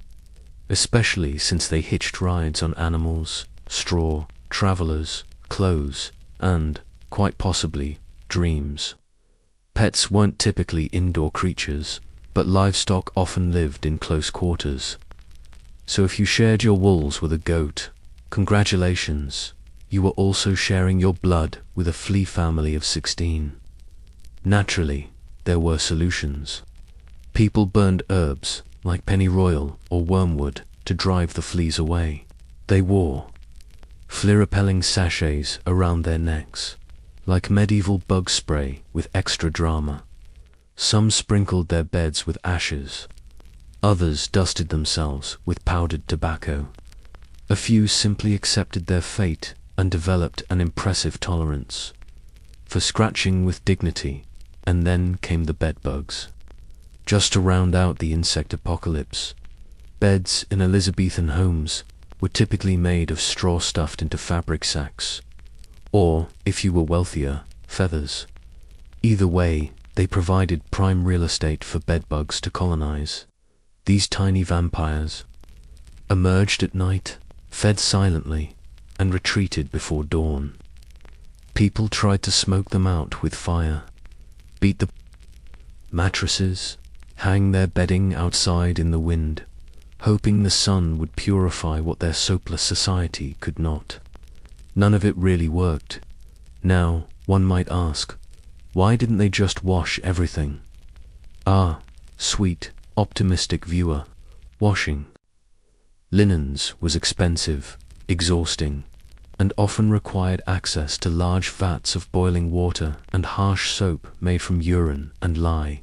especially since they hitched rides on animals, straw, travelers, clothes, and, quite possibly, dreams. Pets weren't typically indoor creatures, but livestock often lived in close quarters. So if you shared your walls with a goat, congratulations, you were also sharing your blood with a flea family of 16. Naturally, there were solutions. People burned herbs, like pennyroyal or wormwood, to drive the fleas away. They wore flea-repelling sachets around their necks, like medieval bug spray with extra drama. Some sprinkled their beds with ashes. Others dusted themselves with powdered tobacco. A few simply accepted their fate and developed an impressive tolerance for scratching with dignity. And then came the bedbugs. Just to round out the insect apocalypse, beds in Elizabethan homes were typically made of straw stuffed into fabric sacks, or, if you were wealthier, feathers. Either way, they provided prime real estate for bedbugs to colonize. These tiny vampires emerged at night, fed silently, and retreated before dawn. People tried to smoke them out with fire, beat the mattresses, hang their bedding outside in the wind, hoping the sun would purify what their soapless society could not. None of it really worked. Now, one might ask, why didn't they just wash everything? Ah, sweet, optimistic viewer, washing Linens was expensive, exhausting, and often required access to large vats of boiling water and harsh soap made from urine and lye.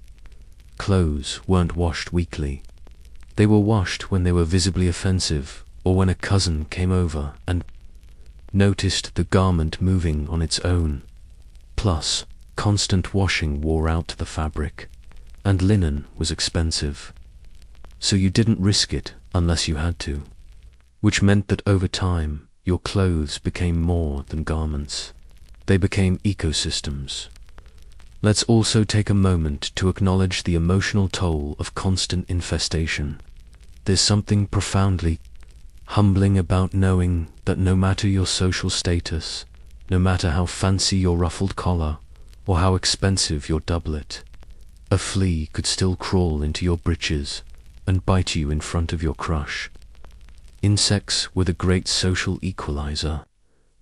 Clothes weren't washed weekly. They were washed when they were visibly offensive, or when a cousin came over and noticed the garment moving on its own. Plus, constant washing wore out the fabric, and linen was expensive. So you didn't risk it unless you had to, which meant that over time, your clothes became more than garments. They became ecosystems. Let's also take a moment to acknowledge the emotional toll of constant infestation. There's something profoundly humbling about knowing that no matter your social status, no matter how fancy your ruffled collar, or how expensive your doublet, a flea could still crawl into your breeches and bite you in front of your crush. Insects were the great social equalizer,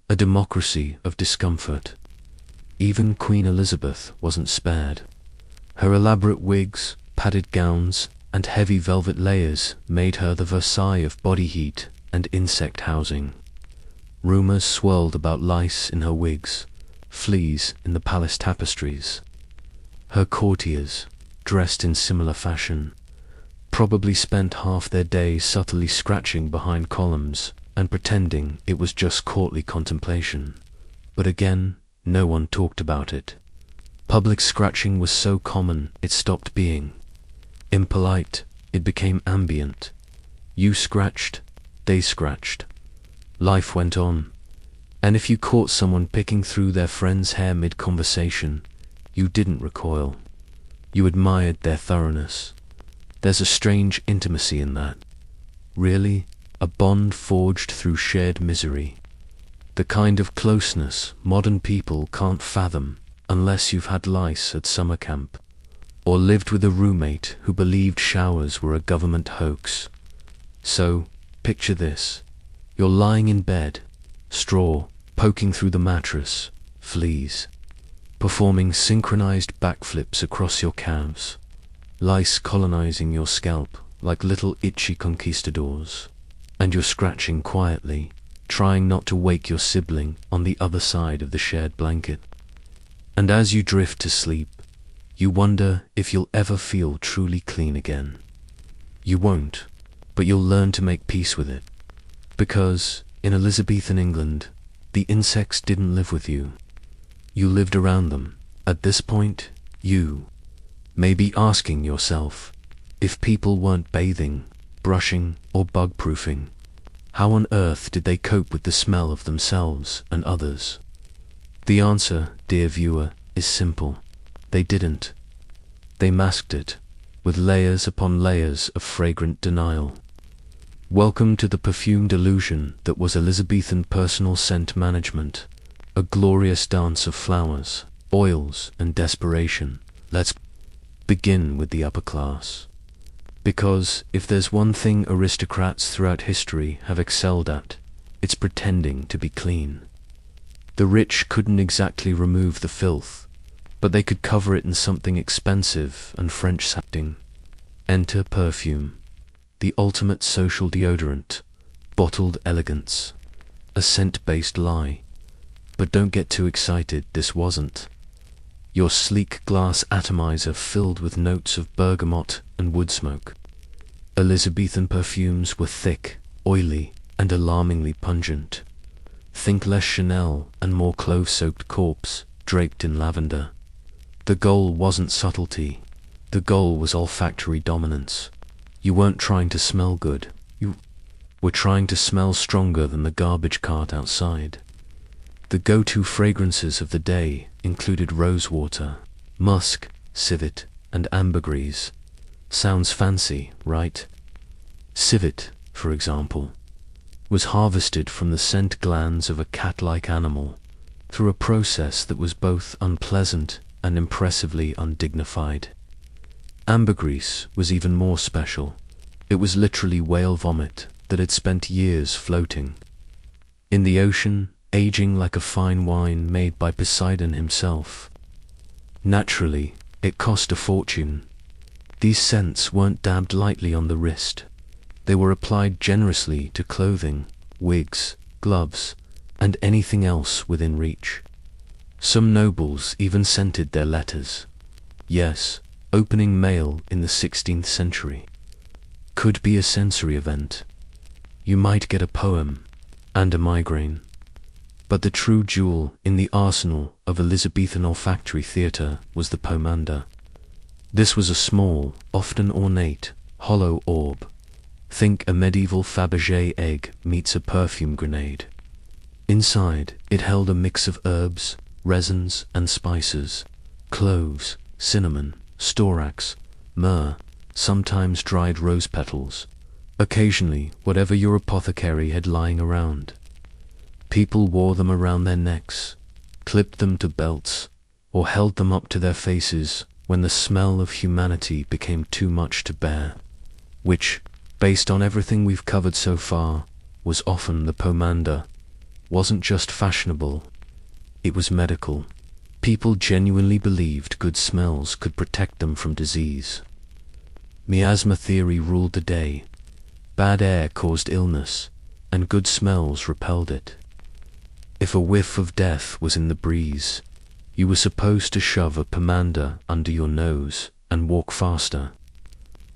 a democracy of discomfort. Even Queen Elizabeth wasn't spared. Her elaborate wigs, padded gowns, and heavy velvet layers made her the Versailles of body heat and insect housing. Rumors swirled about lice in her wigs, fleas in the palace tapestries. Her courtiers, dressed in similar fashion, probably spent half their day subtly scratching behind columns and pretending it was just courtly contemplation. But again, no one talked about it. Public scratching was so common it stopped being impolite, it became ambient. You scratched, they scratched. Life went on, and if you caught someone picking through their friend's hair mid-conversation, you didn't recoil. You admired their thoroughness. There's a strange intimacy in that. Really, a bond forged through shared misery. The kind of closeness modern people can't fathom unless you've had lice at summer camp, or lived with a roommate who believed showers were a government hoax. So, picture this. You're lying in bed, straw poking through the mattress, fleas, performing synchronized backflips across your calves, lice colonizing your scalp like little itchy conquistadors, and you're scratching quietly, trying not to wake your sibling on the other side of the shared blanket. And as you drift to sleep, you wonder if you'll ever feel truly clean again. You won't, but you'll learn to make peace with it. Because, in Elizabethan England, the insects didn't live with you. You lived around them. At this point, you may be asking yourself, if people weren't bathing, brushing, or bug-proofing, how on earth did they cope with the smell of themselves and others? The answer, dear viewer, is simple. They didn't. They masked it, with layers upon layers of fragrant denial. Welcome to the perfumed illusion that was Elizabethan personal scent management, a glorious dance of flowers, oils, and desperation. Let's begin with the upper class. Because if there's one thing aristocrats throughout history have excelled at, it's pretending to be clean. The rich couldn't exactly remove the filth, but they could cover it in something expensive and French-sounding. Enter perfume, the ultimate social deodorant, bottled elegance, a scent-based lie. But don't get too excited, this wasn't. Your sleek glass atomizer filled with notes of bergamot and wood smoke. Elizabethan perfumes were thick, oily, and alarmingly pungent. Think less Chanel and more clove-soaked corpse, draped in lavender. The goal wasn't subtlety. The goal was olfactory dominance. You weren't trying to smell good. You were trying to smell stronger than the garbage cart outside. The go-to fragrances of the day included rosewater, musk, civet, and ambergris. Sounds fancy, right? Civet, for example, was harvested from the scent glands of a cat-like animal through a process that was both unpleasant and impressively undignified. Ambergris was even more special. It was literally whale vomit that had spent years floating in the ocean, aging like a fine wine made by Poseidon himself. Naturally, it cost a fortune. These scents weren't dabbed lightly on the wrist. They were applied generously to clothing, wigs, gloves, and anything else within reach. Some nobles even scented their letters. Yes, opening mail in the 16th century could be a sensory event. You might get a poem and a migraine. But the true jewel in the arsenal of Elizabethan olfactory theatre was the pomander. This was a small, often ornate, hollow orb. Think a medieval Fabergé egg meets a perfume grenade. Inside, it held a mix of herbs, resins, and spices: cloves, cinnamon, storax, myrrh, sometimes dried rose petals, occasionally whatever your apothecary had lying around. People wore them around their necks, clipped them to belts, or held them up to their faces when the smell of humanity became too much to bear, which, based on everything we've covered so far, was often the pomander. Wasn't just fashionable, it was medical. People genuinely believed good smells could protect them from disease. Miasma theory ruled the day. Bad air caused illness, and good smells repelled it. If a whiff of death was in the breeze, you were supposed to shove a pomander under your nose and walk faster,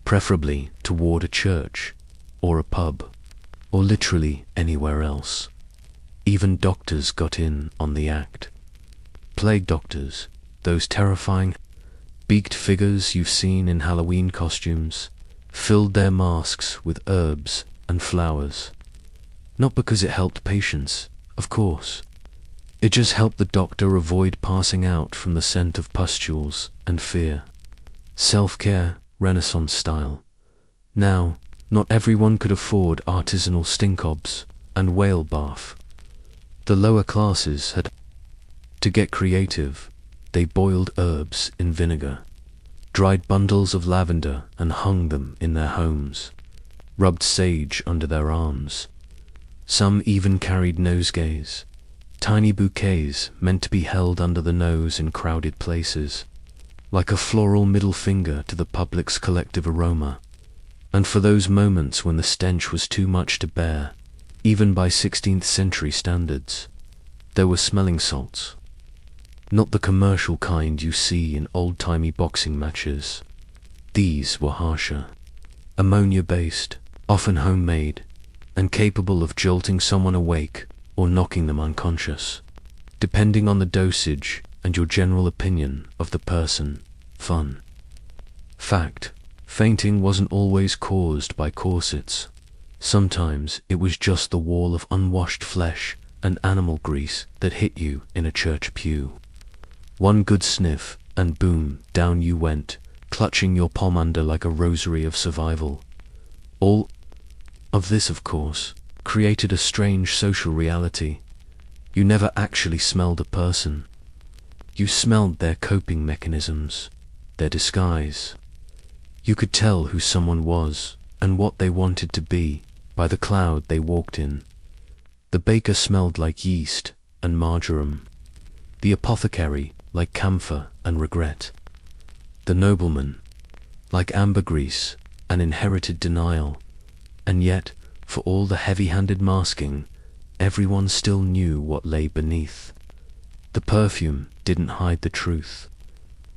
preferably toward a church, or a pub, or literally anywhere else. Even doctors got in on the act. Plague doctors, those terrifying, beaked figures you've seen in Halloween costumes, filled their masks with herbs and flowers. Not because it helped patients, of course. It just helped the doctor avoid passing out from the scent of pustules and fear. Self-care, Renaissance style. Now, not everyone could afford artisanal stinkobs and whale bath. The lower classes had to get creative. They boiled herbs in vinegar, dried bundles of lavender and hung them in their homes, rubbed sage under their arms. Some even carried nosegays, tiny bouquets meant to be held under the nose in crowded places, like a floral middle finger to the public's collective aroma. And for those moments when the stench was too much to bear, even by 16th century standards, there were smelling salts. Not the commercial kind you see in old-timey boxing matches. These were harsher, ammonia-based, often homemade, and capable of jolting someone awake or knocking them unconscious, depending on the dosage and your general opinion of the person. Fun fact: fainting wasn't always caused by corsets. Sometimes it was just the wall of unwashed flesh and animal grease that hit you in a church pew. One good sniff, and boom, down you went, clutching your pomander like a rosary of survival. All of this, of course, created a strange social reality. You never actually smelled a person. You smelled their coping mechanisms, their disguise. You could tell who someone was and what they wanted to be by the cloud they walked in. The baker smelled like yeast and marjoram. The apothecary like camphor and regret. The nobleman like ambergris and inherited denial. And yet, for all the heavy-handed masking, everyone still knew what lay beneath. The perfume didn't hide the truth.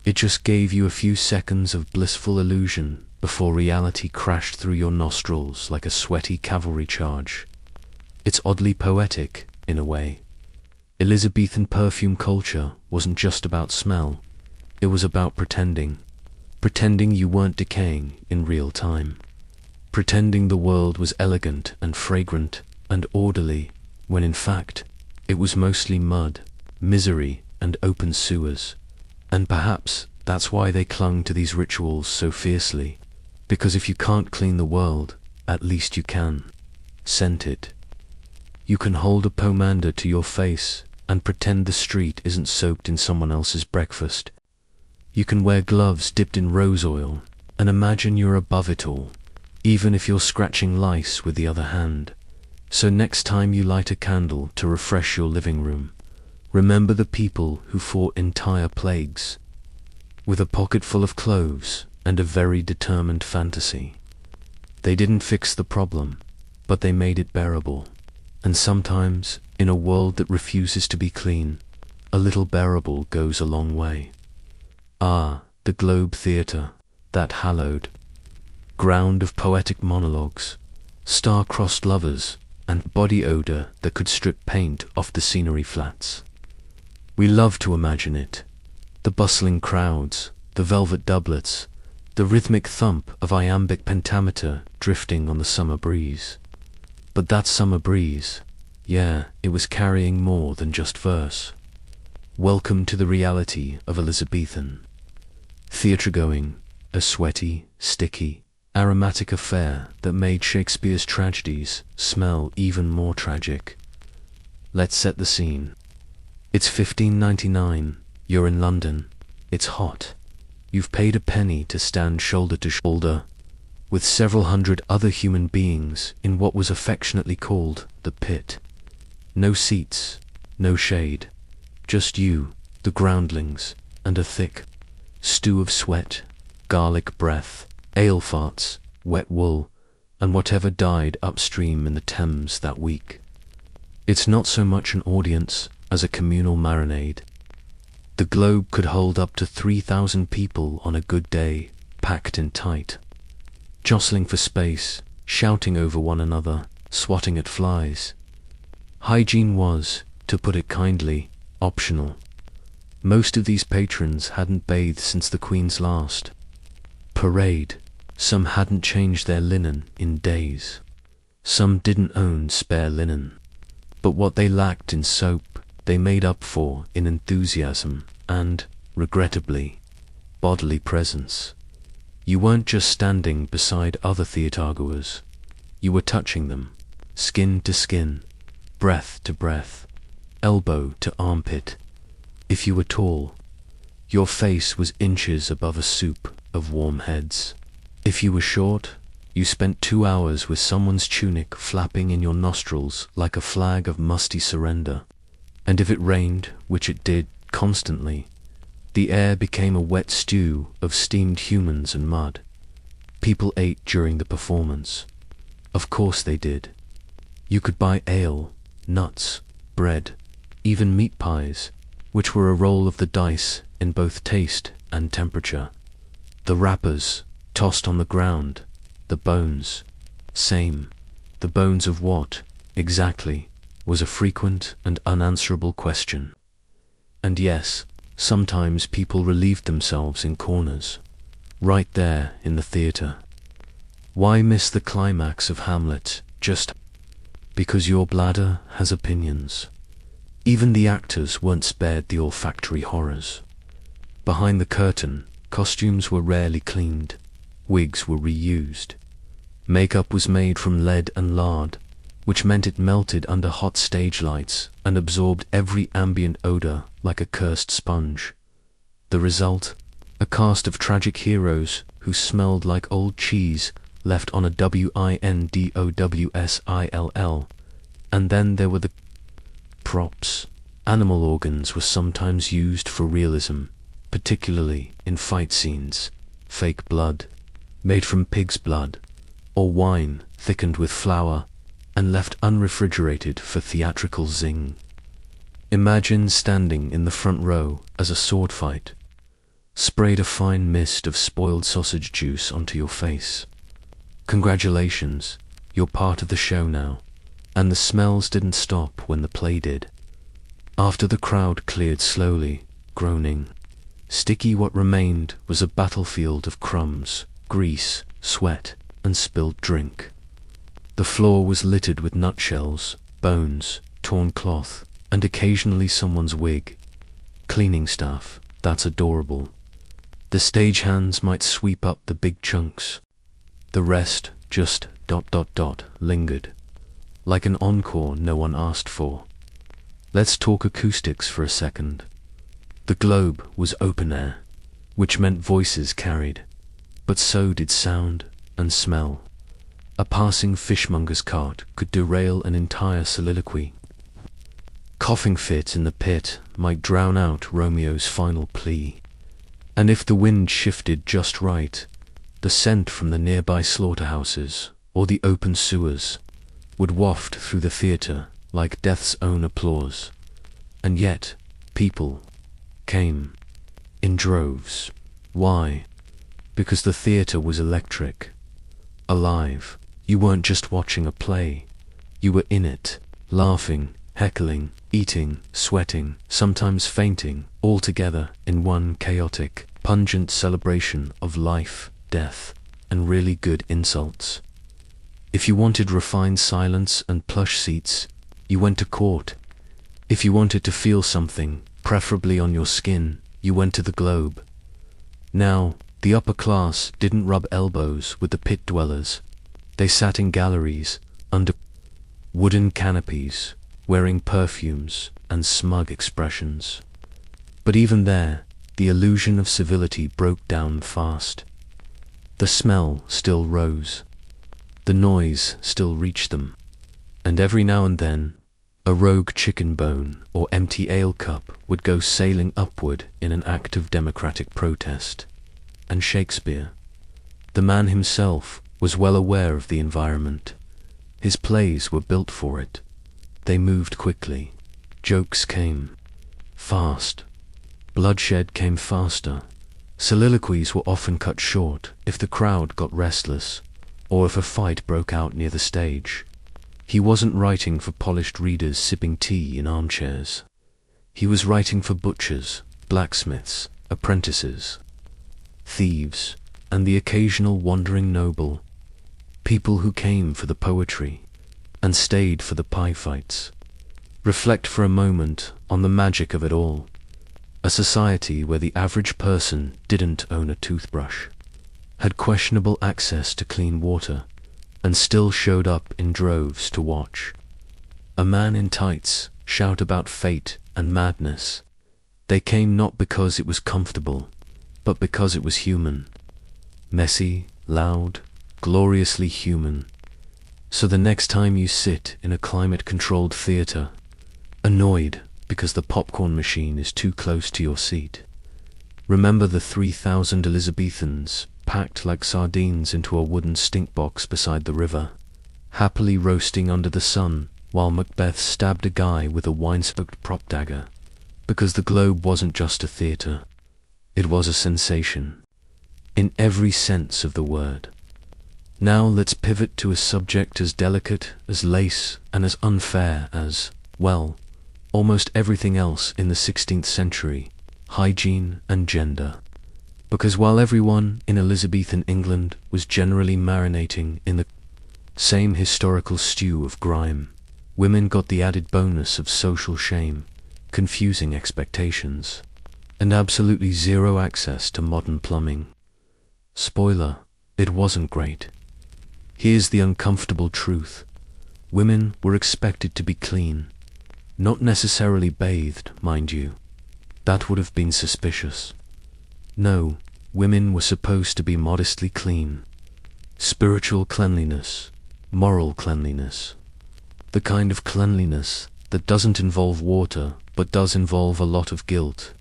It just gave you a few seconds of blissful illusion before reality crashed through your nostrils like a sweaty cavalry charge. It's oddly poetic, in a way. Elizabethan perfume culture wasn't just about smell. It was about pretending. Pretending you weren't decaying in real time. Pretending the world was elegant and fragrant and orderly, when in fact, it was mostly mud, misery, and open sewers. And perhaps that's why they clung to these rituals so fiercely, because if you can't clean the world, at least you can scent it. You can hold a pomander to your face and pretend the street isn't soaked in someone else's breakfast. You can wear gloves dipped in rose oil and imagine you're above it all, even if you're scratching lice with the other hand. So next time you light a candle to refresh your living room, remember the people who fought entire plagues with a pocket full of cloves and a very determined fantasy. They didn't fix the problem, but they made it bearable. And sometimes, in a world that refuses to be clean, a little bearable goes a long way. Ah, the Globe Theatre, that hallowed ground of poetic monologues, star-crossed lovers, and body odor that could strip paint off the scenery flats. We love to imagine it. The bustling crowds, the velvet doublets, the rhythmic thump of iambic pentameter drifting on the summer breeze. But that summer breeze, yeah, it was carrying more than just verse. Welcome to the reality of Elizabethan theatre-going, a sweaty, sticky, aromatic affair that made Shakespeare's tragedies smell even more tragic. Let's set the scene. It's 1599, you're in London, it's hot. You've paid a penny to stand shoulder to shoulder with several hundred other human beings in what was affectionately called the pit. No seats, no shade, just you, the groundlings, and a thick stew of sweat, garlic breath, ale farts, wet wool, and whatever died upstream in the Thames that week. It's not so much an audience as a communal marinade. The Globe could hold up to 3,000 people on a good day, packed in tight, jostling for space, shouting over one another, swatting at flies. Hygiene was, to put it kindly, optional. Most of these patrons hadn't bathed since the Queen's last parade. Some hadn't changed their linen in days. Some didn't own spare linen. But what they lacked in soap, they made up for in enthusiasm and, regrettably, bodily presence. You weren't just standing beside other theatregoers. You were touching them, skin to skin, breath to breath, elbow to armpit. If you were tall, your face was inches above a soup of warm heads. If you were short, you spent 2 hours with someone's tunic flapping in your nostrils like a flag of musty surrender. And if it rained, which it did constantly, the air became a wet stew of steamed humans and mud. People ate during the performance. Of course they did. You could buy ale, nuts, bread, even meat pies, which were a roll of the dice in both taste and temperature. The wrappers, tossed on the ground, the bones, same. The bones of what, exactly, was a frequent and unanswerable question. And yes, sometimes people relieved themselves in corners, right there in the theatre. Why miss the climax of Hamlet just because your bladder has opinions? Even the actors weren't spared the olfactory horrors. Behind the curtain, costumes were rarely cleaned, wigs were reused. Makeup was made from lead and lard, which meant it melted under hot stage lights and absorbed every ambient odor like a cursed sponge. The result? A cast of tragic heroes who smelled like old cheese left on a WINDOWSILL. And then there were the props. Animal organs were sometimes used for realism, particularly in fight scenes. Fake blood, made from pig's blood, or wine thickened with flour and left unrefrigerated for theatrical zing. Imagine standing in the front row as a sword fight sprayed a fine mist of spoiled sausage juice onto your face. Congratulations, you're part of the show now, and the smells didn't stop when the play did. After the crowd cleared slowly, groaning, sticky what remained was a battlefield of crumbs, grease, sweat, and spilled drink. The floor was littered with nutshells, bones, torn cloth, and occasionally someone's wig. Cleaning staff, that's adorable. The stagehands might sweep up the big chunks. The rest just ... lingered. Like an encore no one asked for. Let's talk acoustics for a second. The Globe was open air, which meant voices carried, but so did sound and smell. A passing fishmonger's cart could derail an entire soliloquy. Coughing fit in the pit might drown out Romeo's final plea. And if the wind shifted just right, the scent from the nearby slaughterhouses or the open sewers, would waft through the theatre like death's own applause. And yet, people came in droves. Why? Because the theatre was electric, alive. You weren't just watching a play. You were in it, laughing, heckling, eating, sweating, sometimes fainting, all together in one chaotic, pungent celebration of life, death, and really good insults. If you wanted refined silence and plush seats, you went to court. If you wanted to feel something, preferably on your skin, you went to the Globe. Now, the upper class didn't rub elbows with the pit dwellers. They sat in galleries, under wooden canopies, wearing perfumes and smug expressions. But even there, the illusion of civility broke down fast. The smell still rose. The noise still reached them. And every now and then, a rogue chicken bone or empty ale cup would go sailing upward in an act of democratic protest. And Shakespeare, the man himself, was well aware of the environment. His plays were built for it. They moved quickly. Jokes came fast. Bloodshed came faster. Soliloquies were often cut short if the crowd got restless, or if a fight broke out near the stage. He wasn't writing for polished readers sipping tea in armchairs. He was writing for butchers, blacksmiths, apprentices, thieves, and the occasional wandering noble, people who came for the poetry and stayed for the pie fights. Reflect for a moment on the magic of it all. A society where the average person didn't own a toothbrush, had questionable access to clean water, and still showed up in droves to watch. A man in tights shout about fate and madness. They came not because it was comfortable, but because it was human. Messy, loud, gloriously human. So the next time you sit in a climate-controlled theatre, annoyed because the popcorn machine is too close to your seat, remember the 3,000 Elizabethans packed like sardines into a wooden stink box beside the river, happily roasting under the sun while Macbeth stabbed a guy with a wine-soaked prop dagger, because the Globe wasn't just a theatre, it was a sensation, in every sense of the word. Now let's pivot to a subject as delicate as lace and as unfair as, well, almost everything else in the 16th century, hygiene and gender. Because while everyone in Elizabethan England was generally marinating in the same historical stew of grime, women got the added bonus of social shame, confusing expectations, and absolutely zero access to modern plumbing. Spoiler, it wasn't great. Here's the uncomfortable truth. Women were expected to be clean. Not necessarily bathed, mind you. That would have been suspicious. No, women were supposed to be modestly clean. Spiritual cleanliness, moral cleanliness. The kind of cleanliness that doesn't involve water, but does involve a lot of guilt.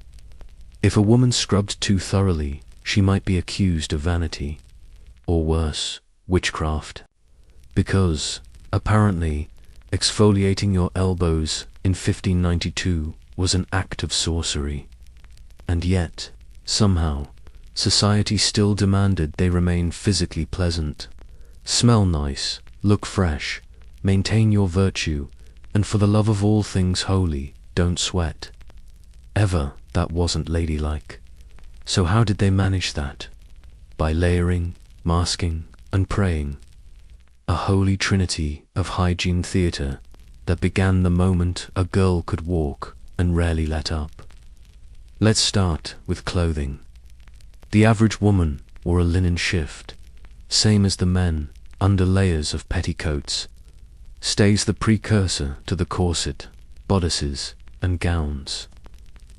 If a woman scrubbed too thoroughly, she might be accused of vanity, or worse, witchcraft. Because, apparently, exfoliating your elbows in 1592 was an act of sorcery. And yet, somehow, society still demanded they remain physically pleasant, smell nice, look fresh, maintain your virtue, and for the love of all things holy, don't sweat. Ever, that wasn't ladylike. So how did they manage that? By layering, masking, and praying. A holy trinity of hygiene theatre that began the moment a girl could walk and rarely let up. Let's start with clothing. The average woman wore a linen shift, same as the men, under layers of petticoats. Stays the precursor to the corset, bodices, and gowns.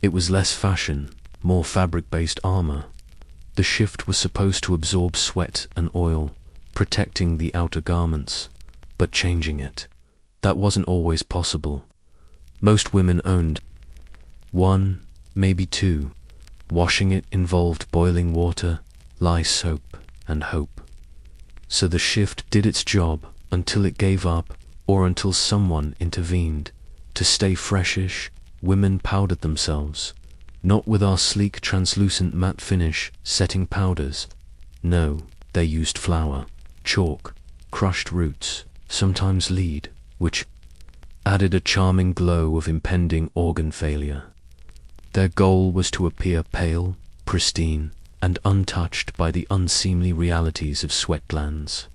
It was less fashion, more fabric-based armor. The shift was supposed to absorb sweat and oil, protecting the outer garments, but changing it. That wasn't always possible. Most women owned one, maybe two. Washing it involved boiling water, lye soap, and hope. So the shift did its job until it gave up, or until someone intervened. To stay freshish, women powdered themselves. Not with our sleek translucent matte finish setting powders. No, they used flour, chalk, crushed roots, sometimes lead, which added a charming glow of impending organ failure. Their goal was to appear pale, pristine, and untouched by the unseemly realities of sweat glands.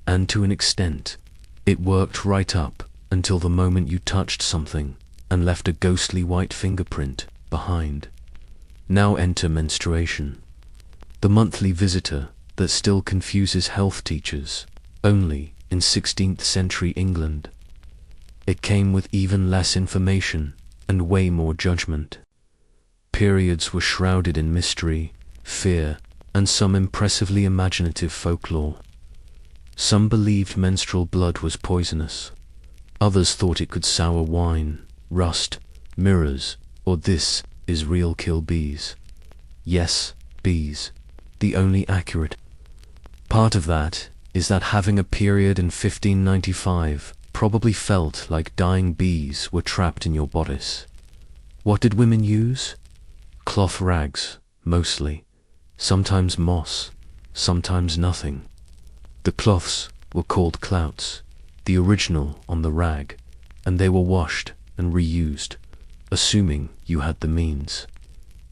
And to an extent, it worked right up until the moment you touched something and left a ghostly white fingerprint behind. Now enter menstruation, the monthly visitor that still confuses health teachers, only in 16th century England. It came with even less information and way more judgment. Periods were shrouded in mystery, fear, and some impressively imaginative folklore. Some believed menstrual blood was poisonous. Others thought it could sour wine, rust, mirrors, or this is real kill bees. Yes, bees. The only accurate. Part of that is that having a period in 1595 probably felt like dying bees were trapped in your bodice. What did women use? Cloth rags, mostly. Sometimes moss, sometimes nothing. The cloths were called clouts, the original on the rag, and they were washed and reused, assuming you had the means.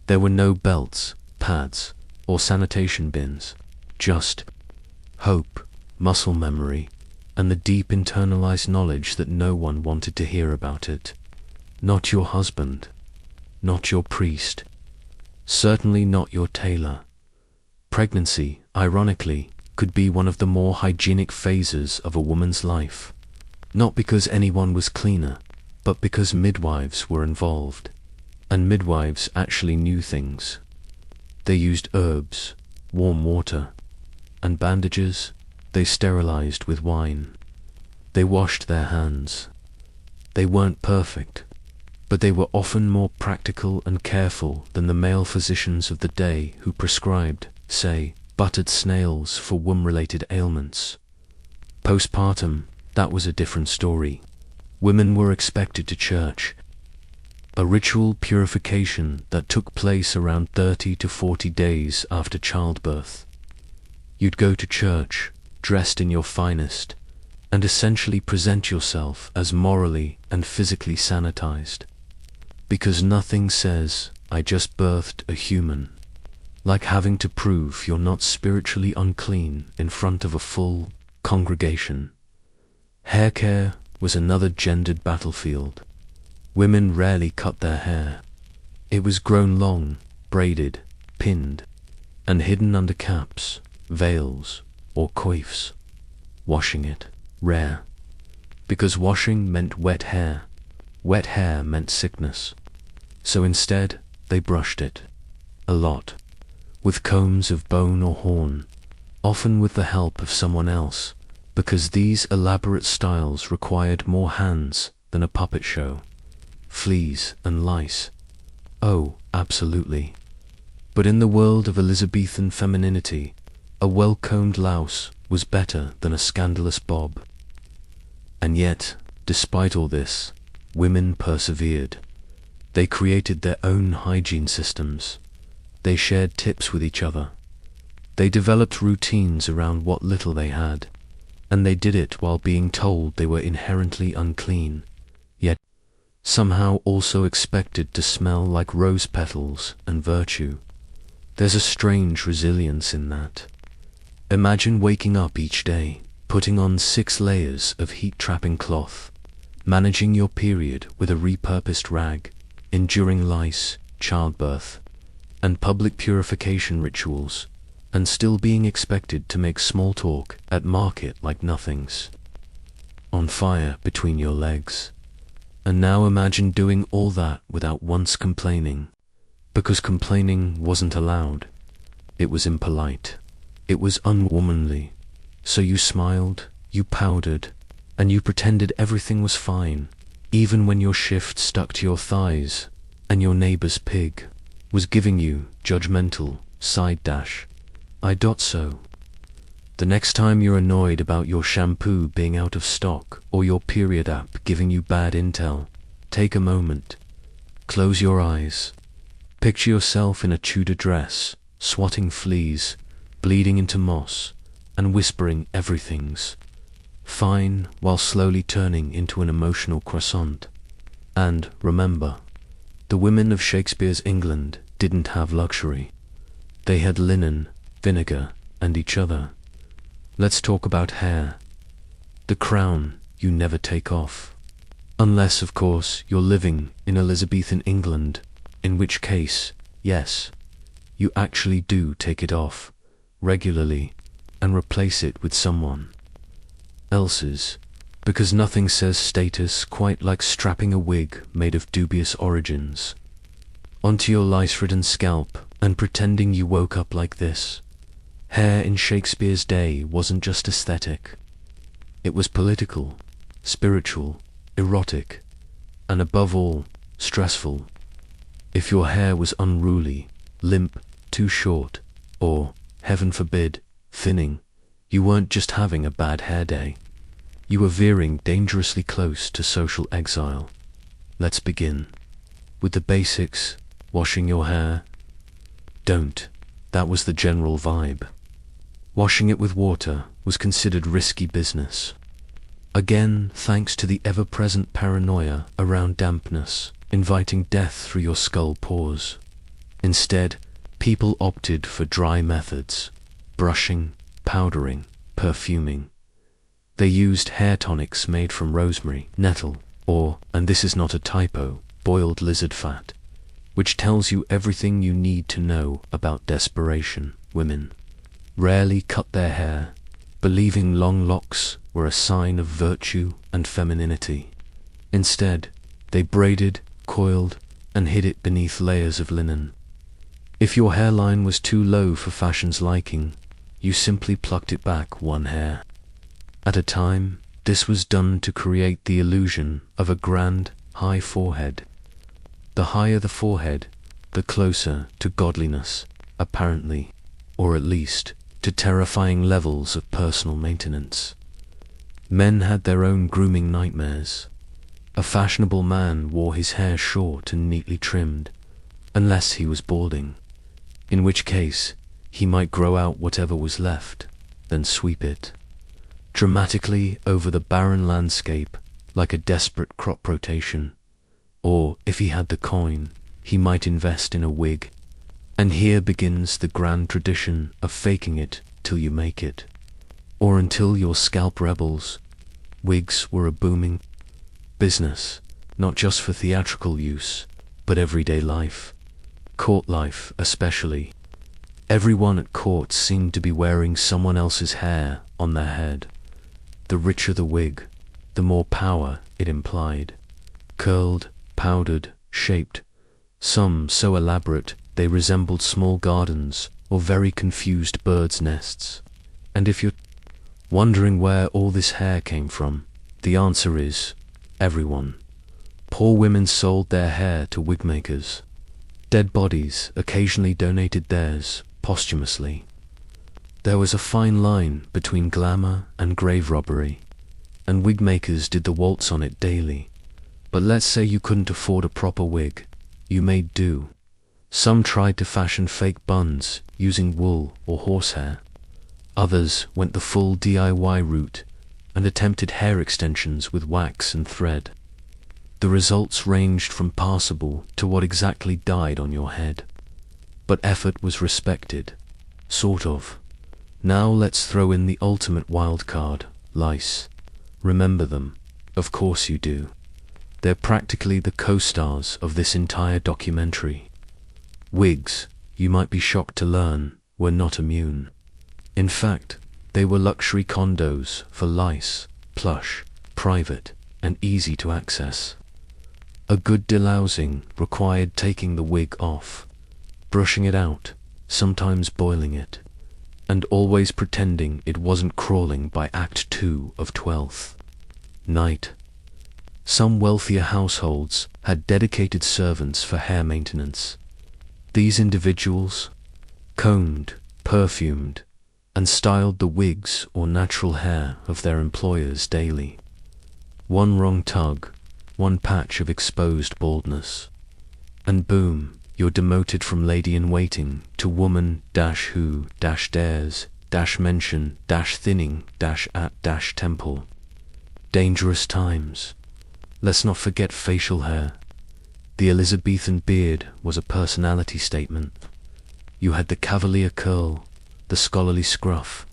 There were no belts, pads, or sanitation bins, just hope, muscle memory, and the deep internalized knowledge that no one wanted to hear about it. Not your husband, not your priest, certainly not your tailor. Pregnancy, ironically, could be one of the more hygienic phases of a woman's life. Not because anyone was cleaner, but because midwives were involved. And midwives actually knew things. They used herbs, warm water, and bandages they sterilized with wine. They washed their hands. They weren't perfect, but they were often more practical and careful than the male physicians of the day who prescribed, say, buttered snails for womb-related ailments. Postpartum, that was a different story. Women were expected to church, a ritual purification that took place around 30 to 40 days after childbirth. You'd go to church, dressed in your finest, and essentially present yourself as morally and physically sanitized. Because nothing says, I just birthed a human, like having to prove you're not spiritually unclean in front of a full congregation. Hair care was another gendered battlefield. Women rarely cut their hair. It was grown long, braided, pinned, and hidden under caps, veils, or coifs. Washing it, rare. Because washing meant wet hair. Wet hair meant sickness. So instead, they brushed it. A lot. With combs of bone or horn, often with the help of someone else, because these elaborate styles required more hands than a puppet show. Fleas and lice. Oh, absolutely. But in the world of Elizabethan femininity, a well-combed louse was better than a scandalous bob. And yet, despite all this, women persevered. They created their own hygiene systems. They shared tips with each other. They developed routines around what little they had, and they did it while being told they were inherently unclean, yet somehow also expected to smell like rose petals and virtue. There's a strange resilience in that. Imagine waking up each day, putting on 6 layers of heat-trapping cloth, managing your period with a repurposed rag, enduring lice, childbirth, and public purification rituals, and still being expected to make small talk at market like nothings. On fire between your legs. And now imagine doing all that without once complaining, because complaining wasn't allowed. It was impolite. It was unwomanly. So you smiled, you powdered, and you pretended everything was fine, even when your shift stuck to your thighs, and your neighbor's pig was giving you judgmental side dash. I dot so. The next time you're annoyed about your shampoo being out of stock or your period app giving you bad intel, take a moment. Close your eyes. Picture yourself in a Tudor dress, swatting fleas, bleeding into moss, and whispering everything's fine while slowly turning into an emotional croissant. And remember, the women of Shakespeare's England didn't have luxury. They had linen, vinegar, and each other. Let's talk about hair. The crown you never take off. Unless, of course, you're living in Elizabethan England, in which case, yes, you actually do take it off regularly and replace it with someone else's, because nothing says status quite like strapping a wig made of dubious origins onto your lice-ridden scalp and pretending you woke up like this. Hair in Shakespeare's day wasn't just aesthetic. It was political, spiritual, erotic, and above all, stressful. If your hair was unruly, limp, too short, or, heaven forbid, thinning, you weren't just having a bad hair day. You were veering dangerously close to social exile. Let's begin. With the basics, washing your hair. Don't. That was the general vibe. Washing it with water was considered risky business. Again, thanks to the ever-present paranoia around dampness, inviting death through your skull pores. Instead, people opted for dry methods: brushing, powdering, perfuming. They used hair tonics made from rosemary, nettle, or, and this is not a typo, boiled lizard fat, which tells you everything you need to know about desperation. Women rarely cut their hair, believing long locks were a sign of virtue and femininity. Instead, they braided, coiled, and hid it beneath layers of linen. If your hairline was too low for fashion's liking, you simply plucked it back one hair at a time. This was done to create the illusion of a grand, high forehead. The higher the forehead, the closer to godliness, apparently, or at least to terrifying levels of personal maintenance. Men had their own grooming nightmares. A fashionable man wore his hair short and neatly trimmed, unless he was balding, in which case he might grow out whatever was left, then sweep it dramatically over the barren landscape like a desperate crop rotation. Or, if he had the coin, he might invest in a wig. And here begins the grand tradition of faking it till you make it, or until your scalp rebels. Wigs were a booming business, not just for theatrical use, but everyday life. Court life especially. Everyone at court seemed to be wearing someone else's hair on their head. The richer the wig, the more power it implied. Curled, powdered, shaped, some so elaborate they resembled small gardens or very confused birds' nests. And if you're wondering where all this hair came from, the answer is everyone. Poor women sold their hair to wig makers. Dead bodies occasionally donated theirs posthumously. There was a fine line between glamour and grave robbery, and wig makers did the waltz on it daily. But let's say you couldn't afford a proper wig. You made do. Some tried to fashion fake buns using wool or horsehair. Others went the full DIY route and attempted hair extensions with wax and thread. The results ranged from passable to what exactly died on your head. But effort was respected. Sort of. Now let's throw in the ultimate wild card: lice. Remember them? Of course you do. They're practically the co-stars of this entire documentary. Wigs, you might be shocked to learn, were not immune. In fact, they were luxury condos for lice, plush, private, and easy to access. A good delousing required taking the wig off, brushing it out, sometimes boiling it, and always pretending it wasn't crawling by Act 2 of Twelfth Night. Some wealthier households had dedicated servants for hair maintenance. These individuals combed, perfumed, and styled the wigs or natural hair of their employers daily. One wrong tug, one patch of exposed baldness, and boom, you're demoted from lady-in-waiting to woman-who-dares-mention-thinning-at-temple. Dangerous times. Let's not forget facial hair. The Elizabethan beard was a personality statement. You had the cavalier curl, the scholarly scruff,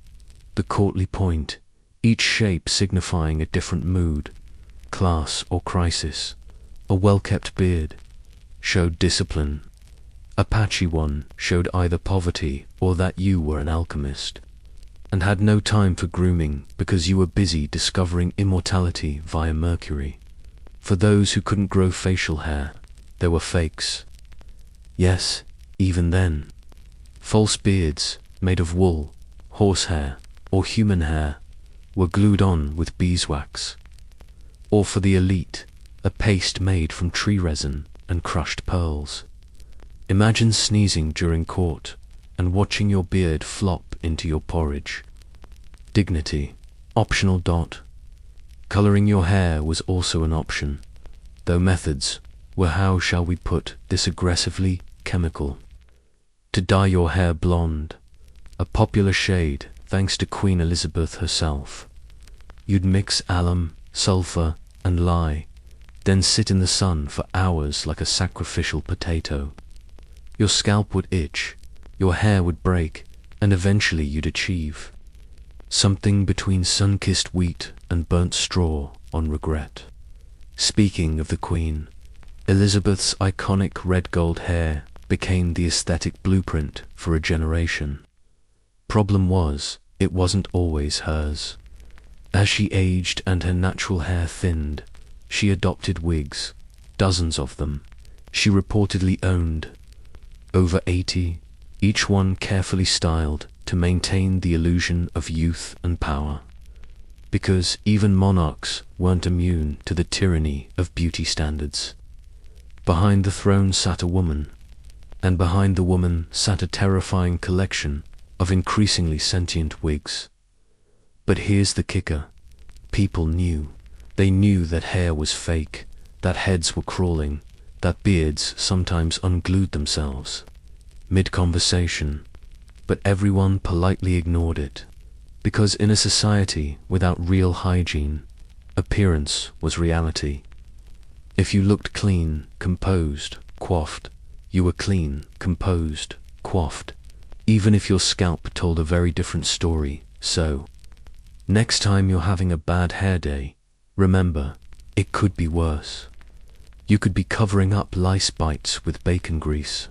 the courtly point, each shape signifying a different mood, class or crisis. A well-kept beard showed discipline. A patchy one showed either poverty or that you were an alchemist, and had no time for grooming because you were busy discovering immortality via Mercury. For those who couldn't grow facial hair, there were fakes. Yes, even then. False beards, made of wool, horsehair, or human hair, were glued on with beeswax. Or for the elite, a paste made from tree resin and crushed pearls. Imagine sneezing during court and watching your beard flop into your porridge. Dignity, optional. Coloring your hair was also an option, though methods were, how shall we put this aggressively, chemical. To dye your hair blonde, a popular shade thanks to Queen Elizabeth herself. You'd mix alum, sulfur, and lye, then sit in the sun for hours like a sacrificial potato. Your scalp would itch, your hair would break, and eventually you'd achieve something between sun-kissed wheat and burnt straw on regret. Speaking of the Queen, Elizabeth's iconic red gold hair became the aesthetic blueprint for a generation. Problem was, it wasn't always hers. As she aged and her natural hair thinned, she adopted wigs, dozens of them. She reportedly owned over 80, each one carefully styled to maintain the illusion of youth and power. Because even monarchs weren't immune to the tyranny of beauty standards. Behind the throne sat a woman, and behind the woman sat a terrifying collection of increasingly sentient wigs. But here's the kicker. People knew. They knew that hair was fake, that heads were crawling, that beards sometimes unglued themselves mid-conversation, but everyone politely ignored it, because in a society without real hygiene, appearance was reality. If you looked clean, composed, coiffed, you were clean, composed, coiffed, even if your scalp told a very different story. So, next time you're having a bad hair day, remember, it could be worse. You could be covering up lice bites with bacon grease,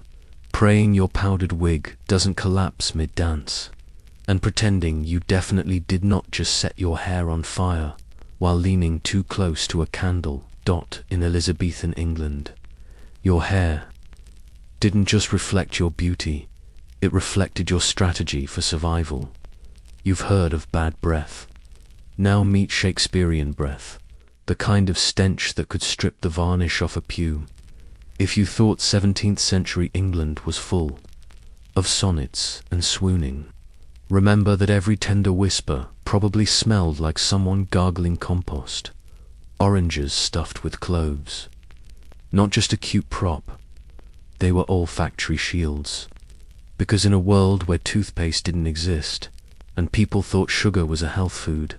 praying your powdered wig doesn't collapse mid-dance, and pretending you definitely did not just set your hair on fire while leaning too close to a candle. In Elizabethan England, your hair didn't just reflect your beauty, it reflected your strategy for survival. You've heard of bad breath. Now meet Shakespearean breath, the kind of stench that could strip the varnish off a pew. If you thought 17th century England was full of sonnets and swooning, remember that every tender whisper probably smelled like someone gargling compost. Oranges stuffed with cloves. Not just a cute prop, they were olfactory shields. Because in a world where toothpaste didn't exist, and people thought sugar was a health food,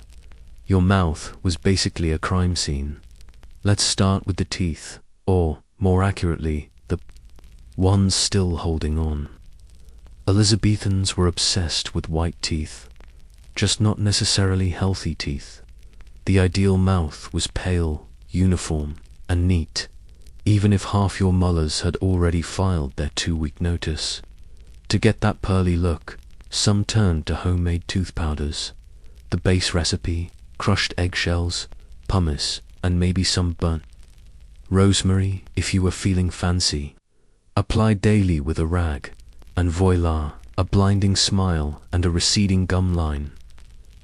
your mouth was basically a crime scene. Let's start with the teeth, or, more accurately, the ones still holding on. Elizabethans were obsessed with white teeth, just not necessarily healthy teeth. The ideal mouth was pale, uniform, and neat, even if half your molars had already filed their 2-week notice. To get that pearly look, some turned to homemade tooth powders. The base recipe, crushed eggshells, pumice, and maybe some burnt rosemary if you were feeling fancy. Apply daily with a rag, and voila, a blinding smile and a receding gum line.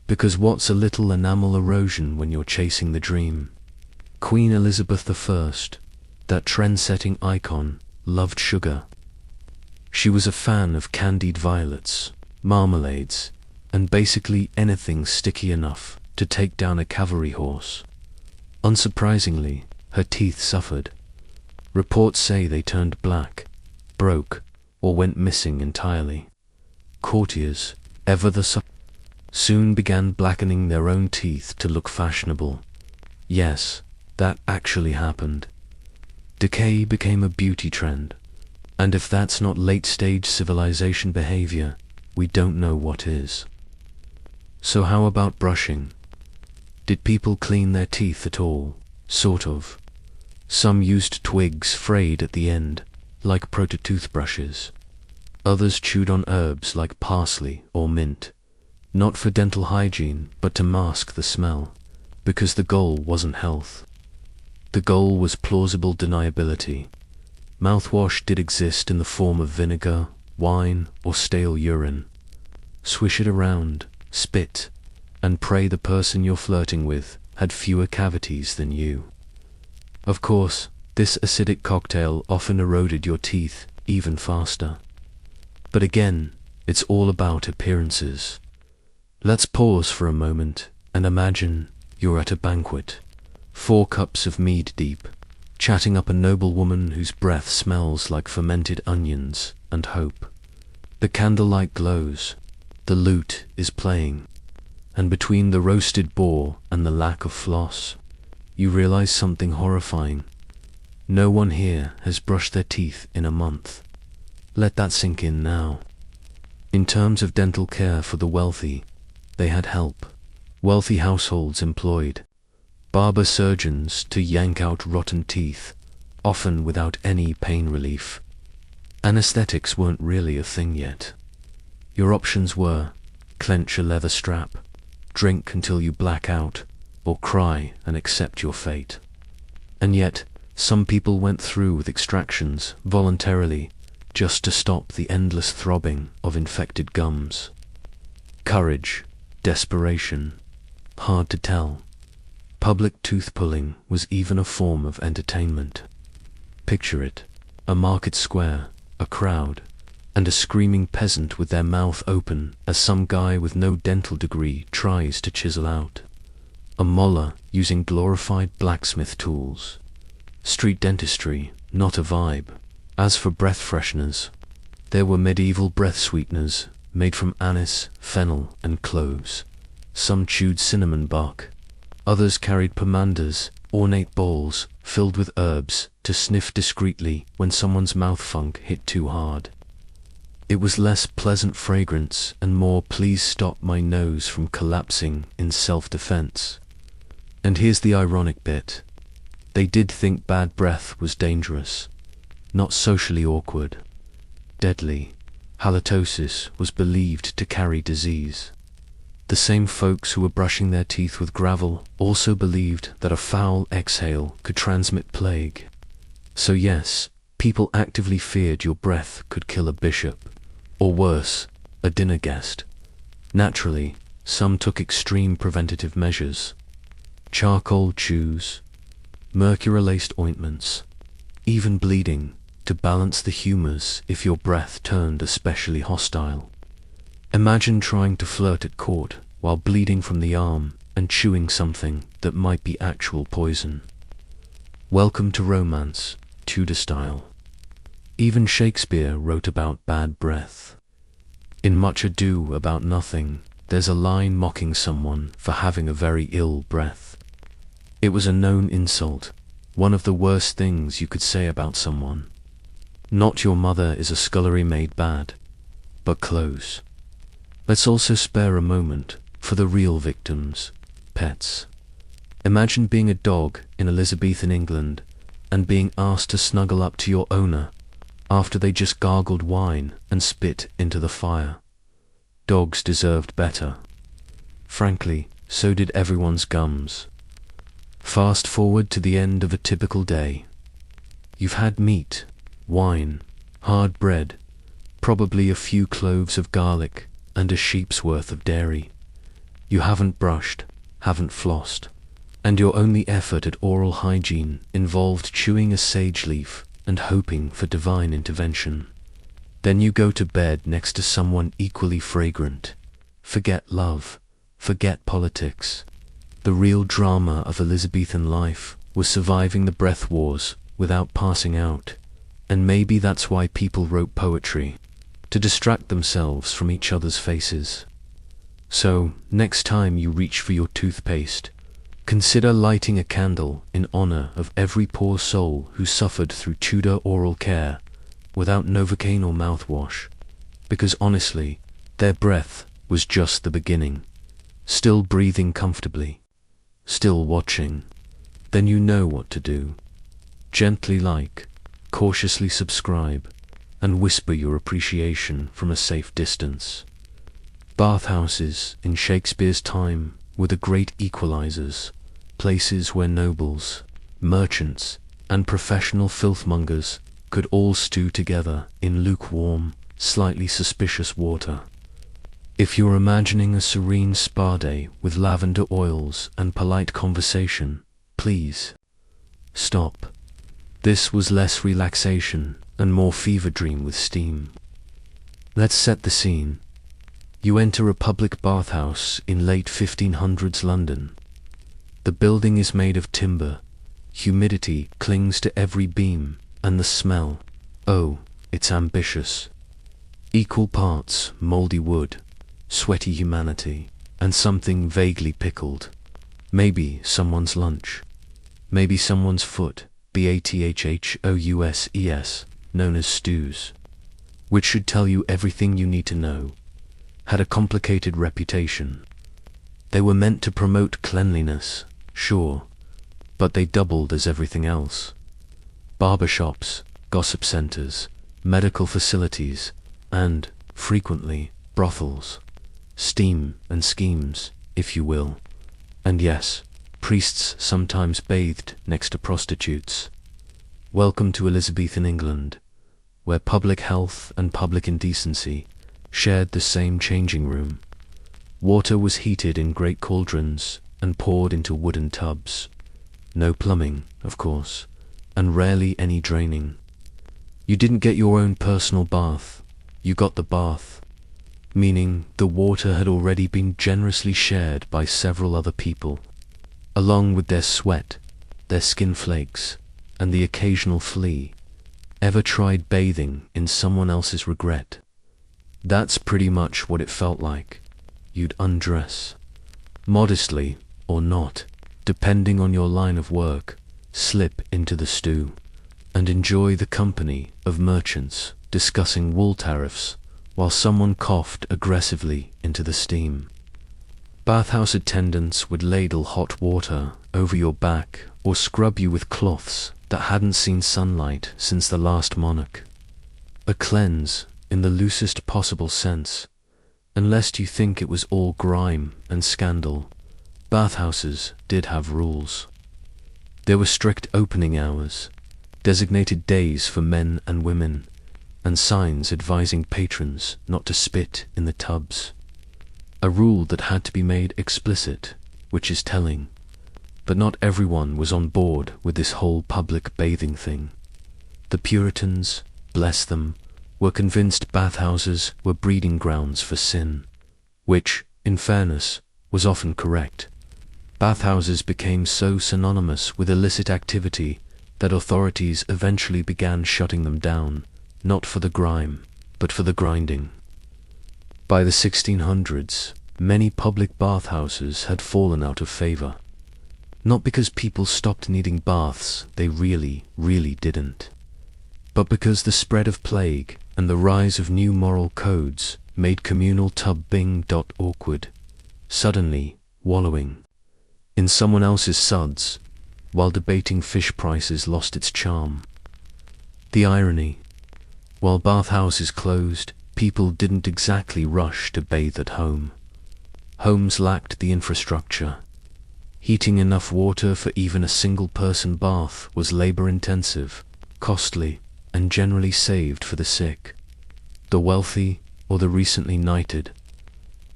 Because what's a little enamel erosion when you're chasing the dream? Queen Elizabeth I, that trend-setting icon, loved sugar. She was a fan of candied violets, marmalades, and basically anything sticky enough to take down a cavalry horse. Unsurprisingly, her teeth suffered. Reports say they turned black, broke, or went missing entirely. Courtiers, ever the soon began blackening their own teeth to look fashionable. Yes, that actually happened. Decay became a beauty trend, and if that's not late-stage civilization behavior, we don't know what is. So how about brushing? Did people clean their teeth at all? Sort of. Some used twigs frayed at the end, like proto-toothbrushes. Others chewed on herbs like parsley or mint, not for dental hygiene, but to mask the smell, because the goal wasn't health. The goal was plausible deniability. Mouthwash did exist in the form of vinegar, wine, or stale urine. Swish it around, spit, and pray the person you're flirting with had fewer cavities than you. Of course, this acidic cocktail often eroded your teeth even faster. But again, it's all about appearances. Let's pause for a moment and imagine you're at a banquet, 4 cups of mead deep, chatting up a noble woman whose breath smells like fermented onions and hope. The candlelight glows, the lute is playing, and between the roasted boar and the lack of floss, you realize something horrifying. No one here has brushed their teeth in a month. Let that sink in now. In terms of dental care for the wealthy, they had help. Wealthy households employed barber surgeons to yank out rotten teeth, often without any pain relief. Anesthetics weren't really a thing yet. Your options were clench a leather strap, drink until you black out, or cry and accept your fate. And yet, some people went through with extractions voluntarily just to stop the endless throbbing of infected gums. Courage, desperation, hard to tell. Public tooth pulling was even a form of entertainment. Picture it, a market square, a crowd, and a screaming peasant with their mouth open as some guy with no dental degree tries to chisel out. A molar using glorified blacksmith tools. Street dentistry, not a vibe. As for breath fresheners, there were medieval breath sweeteners made from anise, fennel, and cloves. Some chewed cinnamon bark. Others carried pomanders, ornate bowls filled with herbs to sniff discreetly when someone's mouth funk hit too hard. It was less pleasant fragrance and more please stop my nose from collapsing in self-defense. And here's the ironic bit. They did think bad breath was dangerous, not socially awkward. Deadly. Halitosis was believed to carry disease. The same folks who were brushing their teeth with gravel also believed that a foul exhale could transmit plague. So yes, people actively feared your breath could kill a bishop, or worse, a dinner guest. Naturally, some took extreme preventative measures. Charcoal chews, mercury-laced ointments, even bleeding to balance the humors if your breath turned especially hostile. Imagine trying to flirt at court while bleeding from the arm and chewing something that might be actual poison. Welcome to romance, Tudor style. Even Shakespeare wrote about bad breath. In Much Ado About Nothing, there's a line mocking someone for having a very ill breath. It was a known insult, one of the worst things you could say about someone. Not your mother is a scullery maid bad, but close. Let's also spare a moment for the real victims, pets. Imagine being a dog in Elizabethan England and being asked to snuggle up to your owner after they just gargled wine and spit into the fire. Dogs deserved better. Frankly, so did everyone's gums. Fast forward to the end of a typical day. You've had meat, wine, hard bread, probably a few cloves of garlic, and a sheep's worth of dairy. You haven't brushed, haven't flossed, and your only effort at oral hygiene involved chewing a sage leaf and hoping for divine intervention. Then you go to bed next to someone equally fragrant, Forget love, forget politics. The real drama of Elizabethan life was surviving the breath wars without passing out. And maybe that's why people wrote poetry, to distract themselves from each other's faces. So, next time you reach for your toothpaste, consider lighting a candle in honor of every poor soul who suffered through Tudor oral care without Novocaine or mouthwash, because honestly, their breath was just the beginning. Still breathing comfortably, still watching. Then you know what to do. Gently like, cautiously subscribe, and whisper your appreciation from a safe distance. Bathhouses in Shakespeare's time were the great equalizers, places where nobles, merchants, and professional filthmongers could all stew together in lukewarm, slightly suspicious water. If you're imagining a serene spa day with lavender oils and polite conversation, please stop. This was less relaxation and more fever dream with steam. Let's set the scene. You enter a public bathhouse in late 1500s London. The building is made of timber, humidity clings to every beam, and the smell, oh, it's ambitious. Equal parts moldy wood, sweaty humanity, and something vaguely pickled. Maybe someone's lunch. Maybe someone's foot, bathhous, known as stews. Which should tell you everything you need to know. Had a complicated reputation. They were meant to promote cleanliness, sure, but they doubled as everything else. Barbershops, gossip centers, medical facilities, and, frequently, brothels. Steam and schemes, if you will. And yes, priests sometimes bathed next to prostitutes. Welcome to Elizabethan England, where public health and public indecency shared the same changing room. Water was heated in great cauldrons and poured into wooden tubs. No plumbing, of course, and rarely any draining. You didn't get your own personal bath, you got the bath, meaning the water had already been generously shared by several other people, along with their sweat, their skin flakes, and the occasional flea. Ever tried bathing in someone else's regret? That's pretty much what it felt like. You'd undress, modestly or not, depending on your line of work, slip into the stew, and enjoy the company of merchants discussing wool tariffs while someone coughed aggressively into the steam. Bathhouse attendants would ladle hot water over your back or scrub you with cloths that hadn't seen sunlight since the last monarch. A cleanse in the loosest possible sense, unless you think it was all grime and scandal. Bathhouses did have rules. There were strict opening hours, designated days for men and women, and signs advising patrons not to spit in the tubs. A rule that had to be made explicit, which is telling. But not everyone was on board with this whole public bathing thing. The Puritans, bless them, were convinced bathhouses were breeding grounds for sin, which, in fairness, was often correct. Bathhouses became so synonymous with illicit activity that authorities eventually began shutting them down, not for the grime, but for the grinding. By the 1600s, many public bathhouses had fallen out of favor. Not because people stopped needing baths, they really didn't, but because the spread of plague and the rise of new moral codes made communal tubbing awkward. Suddenly, wallowing in someone else's suds while debating fish prices lost its charm. The irony, while bathhouses closed, people didn't exactly rush to bathe at home. Homes lacked the infrastructure. Heating enough water for even a single-person bath was labor-intensive, costly, and generally saved for the sick, the wealthy, or the recently knighted.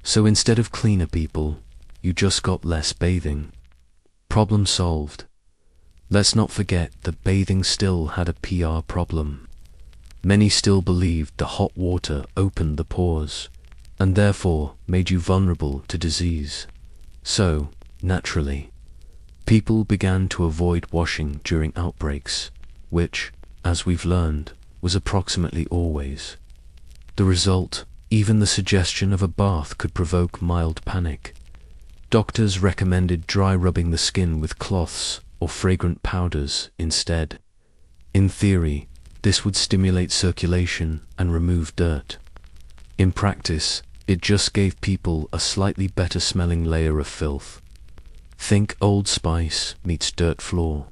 So instead of cleaner people, you just got less bathing. Problem solved. Let's not forget that bathing still had a PR problem. Many still believed the hot water opened the pores, and therefore made you vulnerable to disease. So, naturally, people began to avoid washing during outbreaks, which, as we've learned, was approximately always. The result, even the suggestion of a bath could provoke mild panic. Doctors recommended dry rubbing the skin with cloths or fragrant powders instead. In theory, this would stimulate circulation and remove dirt. In practice, it just gave people a slightly better smelling layer of filth. Think Old Spice meets dirt floor.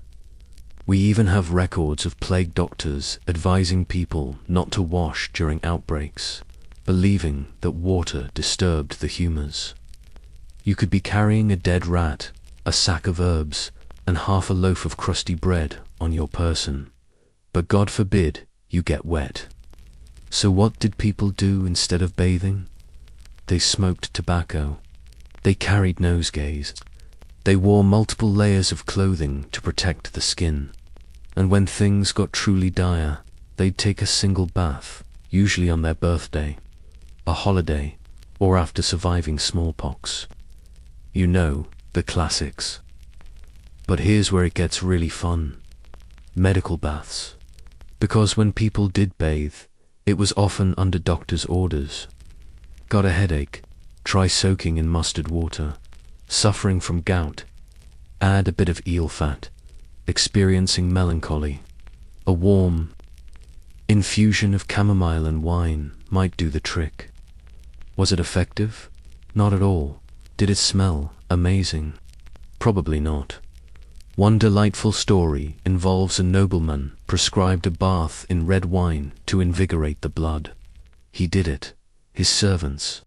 We even have records of plague doctors advising people not to wash during outbreaks, believing that water disturbed the humors. You could be carrying a dead rat, a sack of herbs, and half a loaf of crusty bread on your person, but God forbid you get wet. So what did people do instead of bathing? They smoked tobacco. They carried nosegays. They wore multiple layers of clothing to protect the skin. And when things got truly dire, they'd take a single bath, usually on their birthday, a holiday, or after surviving smallpox. You know, the classics. But here's where it gets really fun. Medical baths. Because when people did bathe, it was often under doctor's orders. Got a headache? Try soaking in mustard water. Suffering from gout? Add a bit of eel fat. Experiencing melancholy? A warm infusion of chamomile and wine might do the trick. Was it effective? Not at all. Did it smell amazing? Probably not. One delightful story involves a nobleman prescribed a bath in red wine to invigorate the blood. He did it, his servants,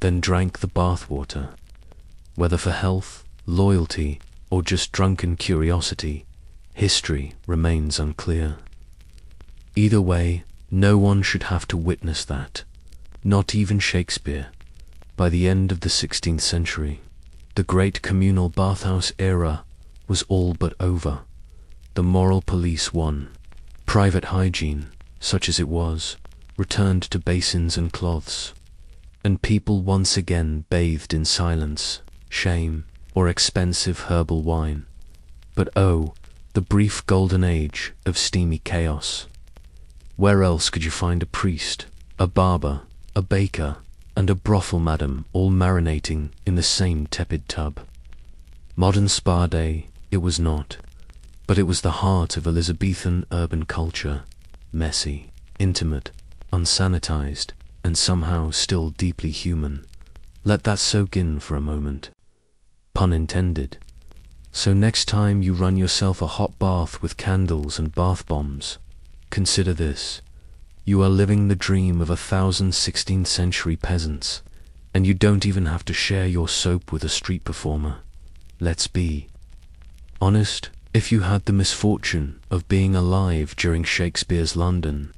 then drank the bath water. Whether for health, loyalty, or just drunken curiosity, history remains unclear. Either way, no one should have to witness that, not even Shakespeare. By the end of the 16th century, the great communal bathhouse era was all but over. The moral police won. Private hygiene, such as it was, returned to basins and cloths, and people once again bathed in silence, shame, or expensive herbal wine. But oh, the brief golden age of steamy chaos. Where else could you find a priest, a barber, a baker, and a brothel madam all marinating in the same tepid tub? Modern spa day, it was not, but it was the heart of Elizabethan urban culture, messy, intimate, unsanitized, and somehow still deeply human. Let that soak in for a moment. Pun intended. So next time you run yourself a hot bath with candles and bath bombs, consider this. You are living the dream of 1,000 16th century peasants, and you don't even have to share your soap with a street performer. Let's be honest, if you had the misfortune of being alive during Shakespeare's London,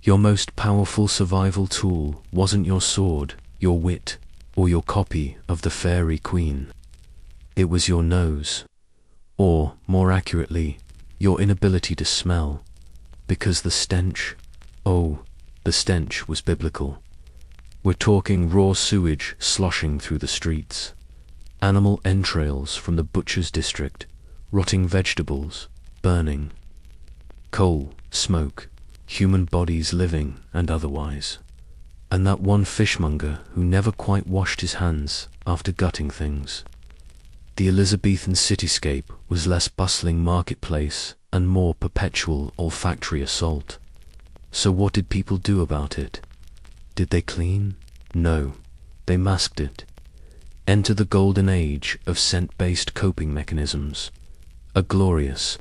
your most powerful survival tool wasn't your sword, your wit, or your copy of the Fairy Queen. It was your nose, or, more accurately, your inability to smell, because the stench, oh, the stench was biblical. We're talking raw sewage sloshing through the streets, animal entrails from the butcher's district, rotting vegetables, burning, coal, smoke, human bodies living and otherwise, and that one fishmonger who never quite washed his hands after gutting things. The Elizabethan cityscape was less bustling marketplace and more perpetual olfactory assault. So what did people do about it? Did they clean? No, they masked it. Enter the golden age of scent-based coping mechanisms, a glorious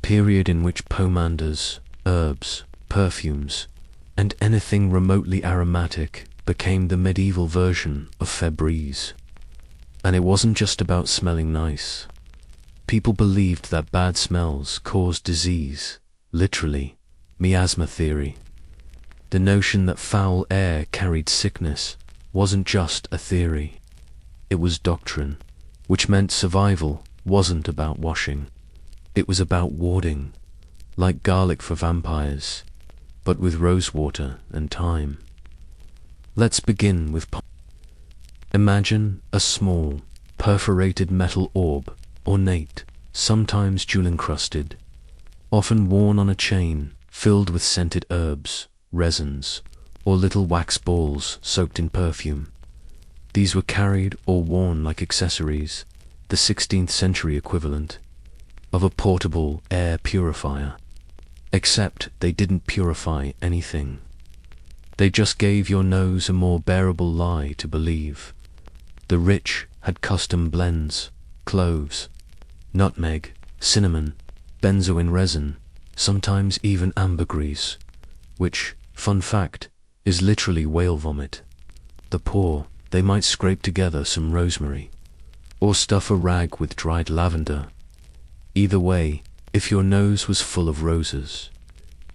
period in which pomanders, herbs, perfumes, and anything remotely aromatic became the medieval version of Febreze. And it wasn't just about smelling nice. People believed that bad smells caused disease, literally. Miasma theory. The notion that foul air carried sickness wasn't just a theory. It was doctrine, which meant survival wasn't about washing. It was about warding, like garlic for vampires, but with rosewater and thyme. Let's begin with Imagine a small, perforated metal orb, ornate, sometimes jewel-encrusted, often worn on a chain, filled with scented herbs, resins, or little wax balls soaked in perfume. These were carried or worn like accessories, the 16th century equivalent of a portable air purifier. Except they didn't purify anything. They just gave your nose a more bearable lie to believe. The rich had custom blends, cloves, nutmeg, cinnamon, benzoin resin, sometimes even ambergris, which, fun fact, is literally whale vomit. The poor, they might scrape together some rosemary, or stuff a rag with dried lavender. Either way, if your nose was full of roses,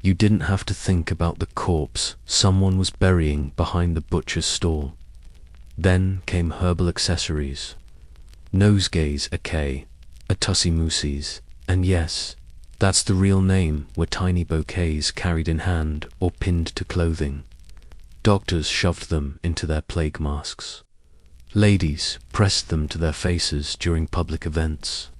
you didn't have to think about the corpse someone was burying behind the butcher's stall. Then came herbal accessories, nosegays a tussie-moosies, and yes, that's the real name, were tiny bouquets carried in hand or pinned to clothing. Doctors shoved them into their plague masks. Ladies pressed them to their faces during public events.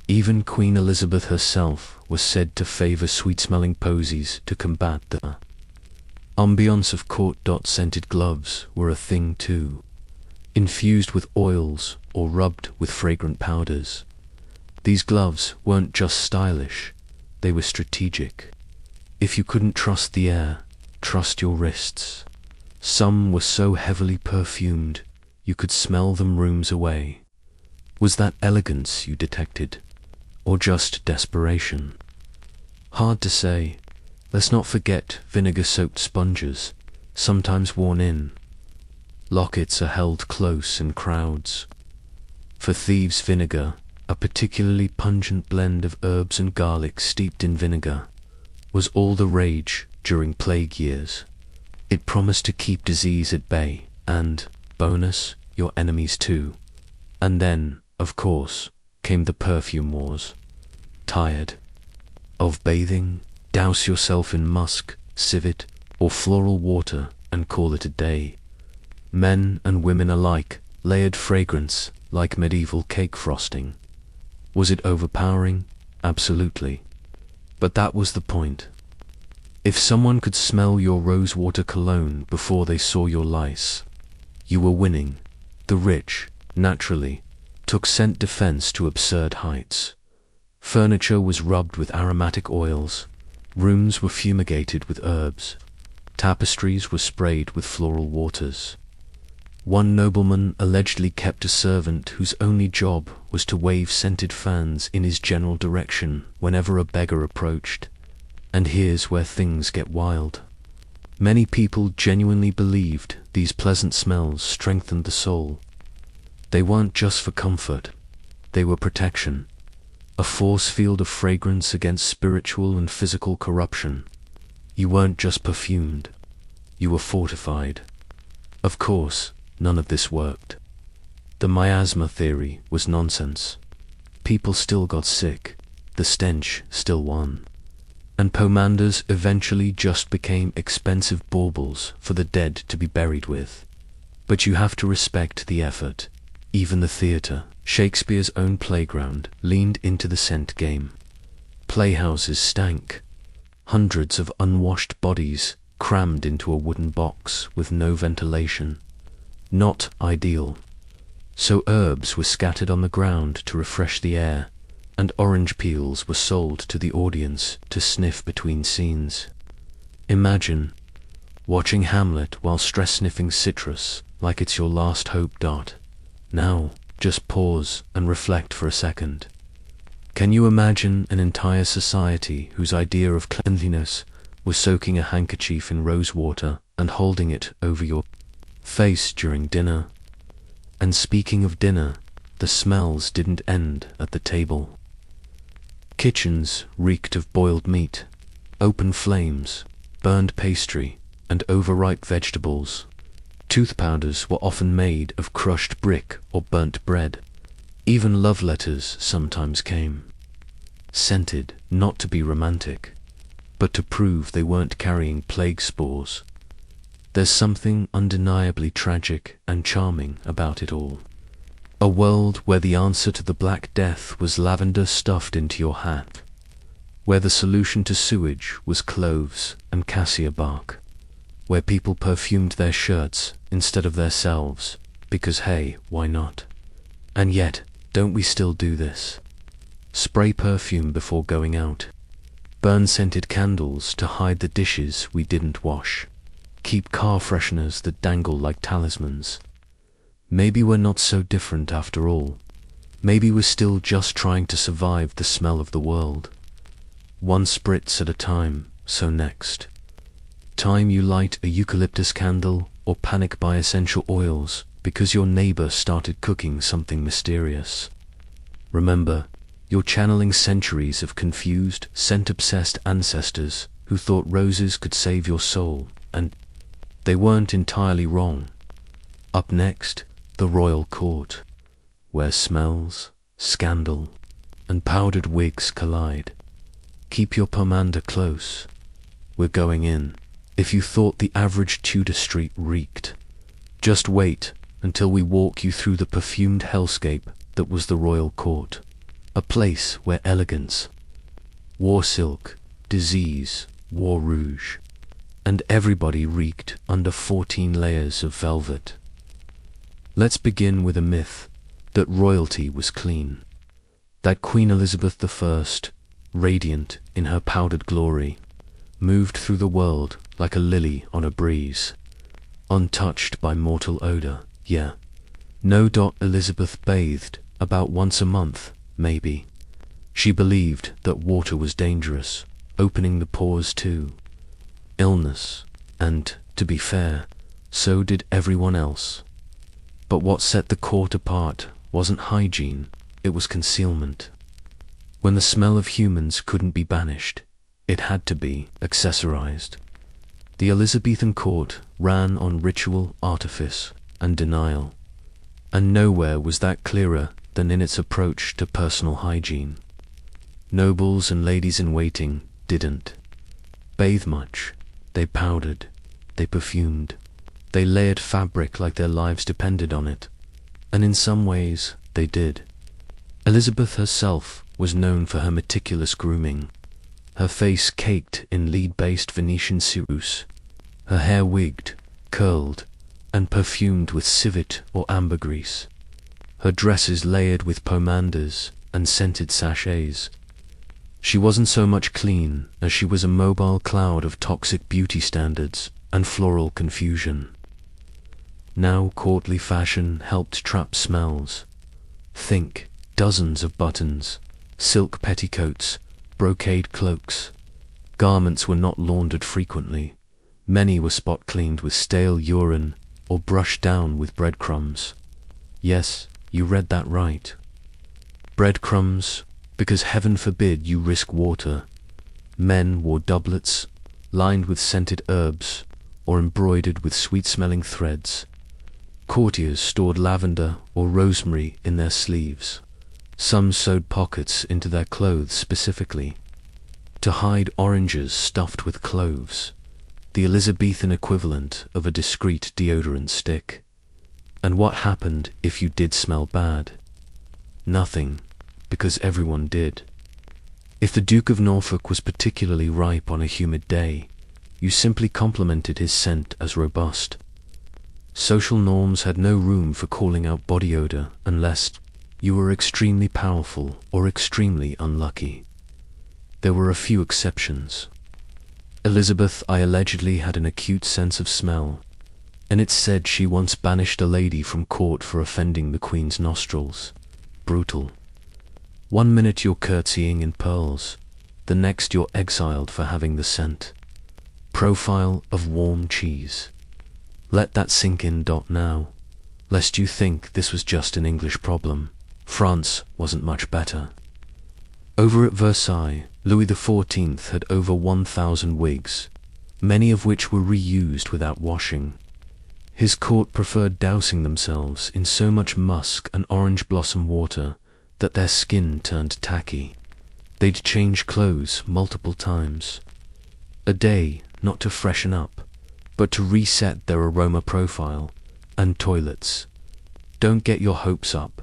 Even Queen Elizabeth herself was said to favor sweet-smelling posies to combat the ambiance of court. Scented gloves were a thing too, infused with oils or rubbed with fragrant powders. These gloves weren't just stylish, they were strategic. If you couldn't trust the air, trust your wrists. Some were so heavily perfumed, you could smell them rooms away. Was that elegance you detected, or just desperation? Hard to say. Let's not forget vinegar-soaked sponges, sometimes worn in. Lockets are held close in crowds. For thieves' vinegar, a particularly pungent blend of herbs and garlic steeped in vinegar, was all the rage during plague years. It promised to keep disease at bay, and, bonus, your enemies too. And then, of course, came the perfume wars. Tired of bathing? Douse yourself in musk, civet, or floral water and call it a day. Men and women alike layered fragrance like medieval cake frosting. Was it overpowering? Absolutely. But that was the point. If someone could smell your rosewater cologne before they saw your lice, you were winning. The rich, naturally, took scent defense to absurd heights. Furniture was rubbed with aromatic oils, rooms were fumigated with herbs, tapestries were sprayed with floral waters. One nobleman allegedly kept a servant whose only job was to wave scented fans in his general direction whenever a beggar approached. And here's where things get wild. Many people genuinely believed these pleasant smells strengthened the soul. They weren't just for comfort, they were protection. A force field of fragrance against spiritual and physical corruption. You weren't just perfumed, you were fortified. Of course, none of this worked. The miasma theory was nonsense. People still got sick, the stench still won. And pomanders eventually just became expensive baubles for the dead to be buried with. But you have to respect the effort. Even the theatre, Shakespeare's own playground, leaned into the scent game. Playhouses stank. Hundreds of unwashed bodies crammed into a wooden box with no ventilation. Not ideal. So herbs were scattered on the ground to refresh the air, and orange peels were sold to the audience to sniff between scenes. Imagine watching Hamlet while stress-sniffing citrus like it's your last hope. Now, just pause and reflect for a second. Can you imagine an entire society whose idea of cleanliness was soaking a handkerchief in rose water and holding it over your face during dinner? And speaking of dinner, the smells didn't end at the table. Kitchens reeked of boiled meat, open flames, burned pastry, and overripe vegetables. Tooth powders were often made of crushed brick or burnt bread. Even love letters sometimes came. Scented, not to be romantic, but to prove they weren't carrying plague spores. There's something undeniably tragic and charming about it all. A world where the answer to the Black Death was lavender stuffed into your hat, where the solution to sewage was cloves and cassia bark, where people perfumed their shirts instead of themselves, because hey, why not? And yet, don't we still do this? Spray perfume before going out. Burn scented candles to hide the dishes we didn't wash. Keep car fresheners that dangle like talismans. Maybe we're not so different after all. Maybe we're still just trying to survive the smell of the world. One spritz at a time, so next time you light a eucalyptus candle or panic buy essential oils because your neighbor started cooking something mysterious. Remember, you're channeling centuries of confused, scent-obsessed ancestors who thought roses could save your soul, and they weren't entirely wrong. Up next, the royal court, where smells, scandal, and powdered wigs collide. Keep your pomander close. We're going in. If you thought the average Tudor street reeked, just wait until we walk you through the perfumed hellscape that was the royal court. A place where elegance wore silk, disease wore rouge, and everybody reeked under 14 layers of velvet. Let's begin with a myth that royalty was clean, that Queen Elizabeth I, radiant in her powdered glory, moved through the world like a lily on a breeze, untouched by mortal odor. Yeah, no. Elizabeth bathed about once a month, maybe. She believed that water was dangerous, opening the pores to illness, and, to be fair, so did everyone else. But what set the court apart wasn't hygiene, it was concealment. When the smell of humans couldn't be banished, it had to be accessorized. The Elizabethan court ran on ritual, artifice, and denial, and nowhere was that clearer than in its approach to personal hygiene. Nobles and ladies-in-waiting didn't bathe much. They powdered, they perfumed, they layered fabric like their lives depended on it, and in some ways they did. Elizabeth herself was known for her meticulous grooming, her face caked in lead-based Venetian ceruse, her hair wigged, curled, and perfumed with civet or ambergris, her dresses layered with pomanders and scented sachets. She wasn't so much clean as she was a mobile cloud of toxic beauty standards and floral confusion. Now courtly fashion helped trap smells. Think dozens of buttons, silk petticoats, brocade cloaks. Garments were not laundered frequently. Many were spot cleaned with stale urine or brushed down with breadcrumbs. Yes, you read that right. Breadcrumbs, because heaven forbid you risk water. Men wore doublets, lined with scented herbs, or embroidered with sweet-smelling threads. Courtiers stored lavender or rosemary in their sleeves. Some sewed pockets into their clothes specifically to hide oranges stuffed with cloves, the Elizabethan equivalent of a discreet deodorant stick. And what happened if you did smell bad? Nothing, because everyone did. If the Duke of Norfolk was particularly ripe on a humid day, you simply complimented his scent as robust. Social norms had no room for calling out body odor unless you were extremely powerful or extremely unlucky. There were a few exceptions. Elizabeth I allegedly had an acute sense of smell, and it's said she once banished a lady from court for offending the Queen's nostrils. Brutal. 1 minute you're curtsying in pearls, the next you're exiled for having the scent. Profile of warm cheese. Let that sink in. Now, lest you think this was just an English problem. France wasn't much better. Over at Versailles, Louis XIV had over 1,000 wigs, many of which were reused without washing. His court preferred dousing themselves in so much musk and orange blossom water that their skin turned tacky. They'd change clothes multiple times a day, not to freshen up, but to reset their aroma profile, and toilets. Don't get your hopes up.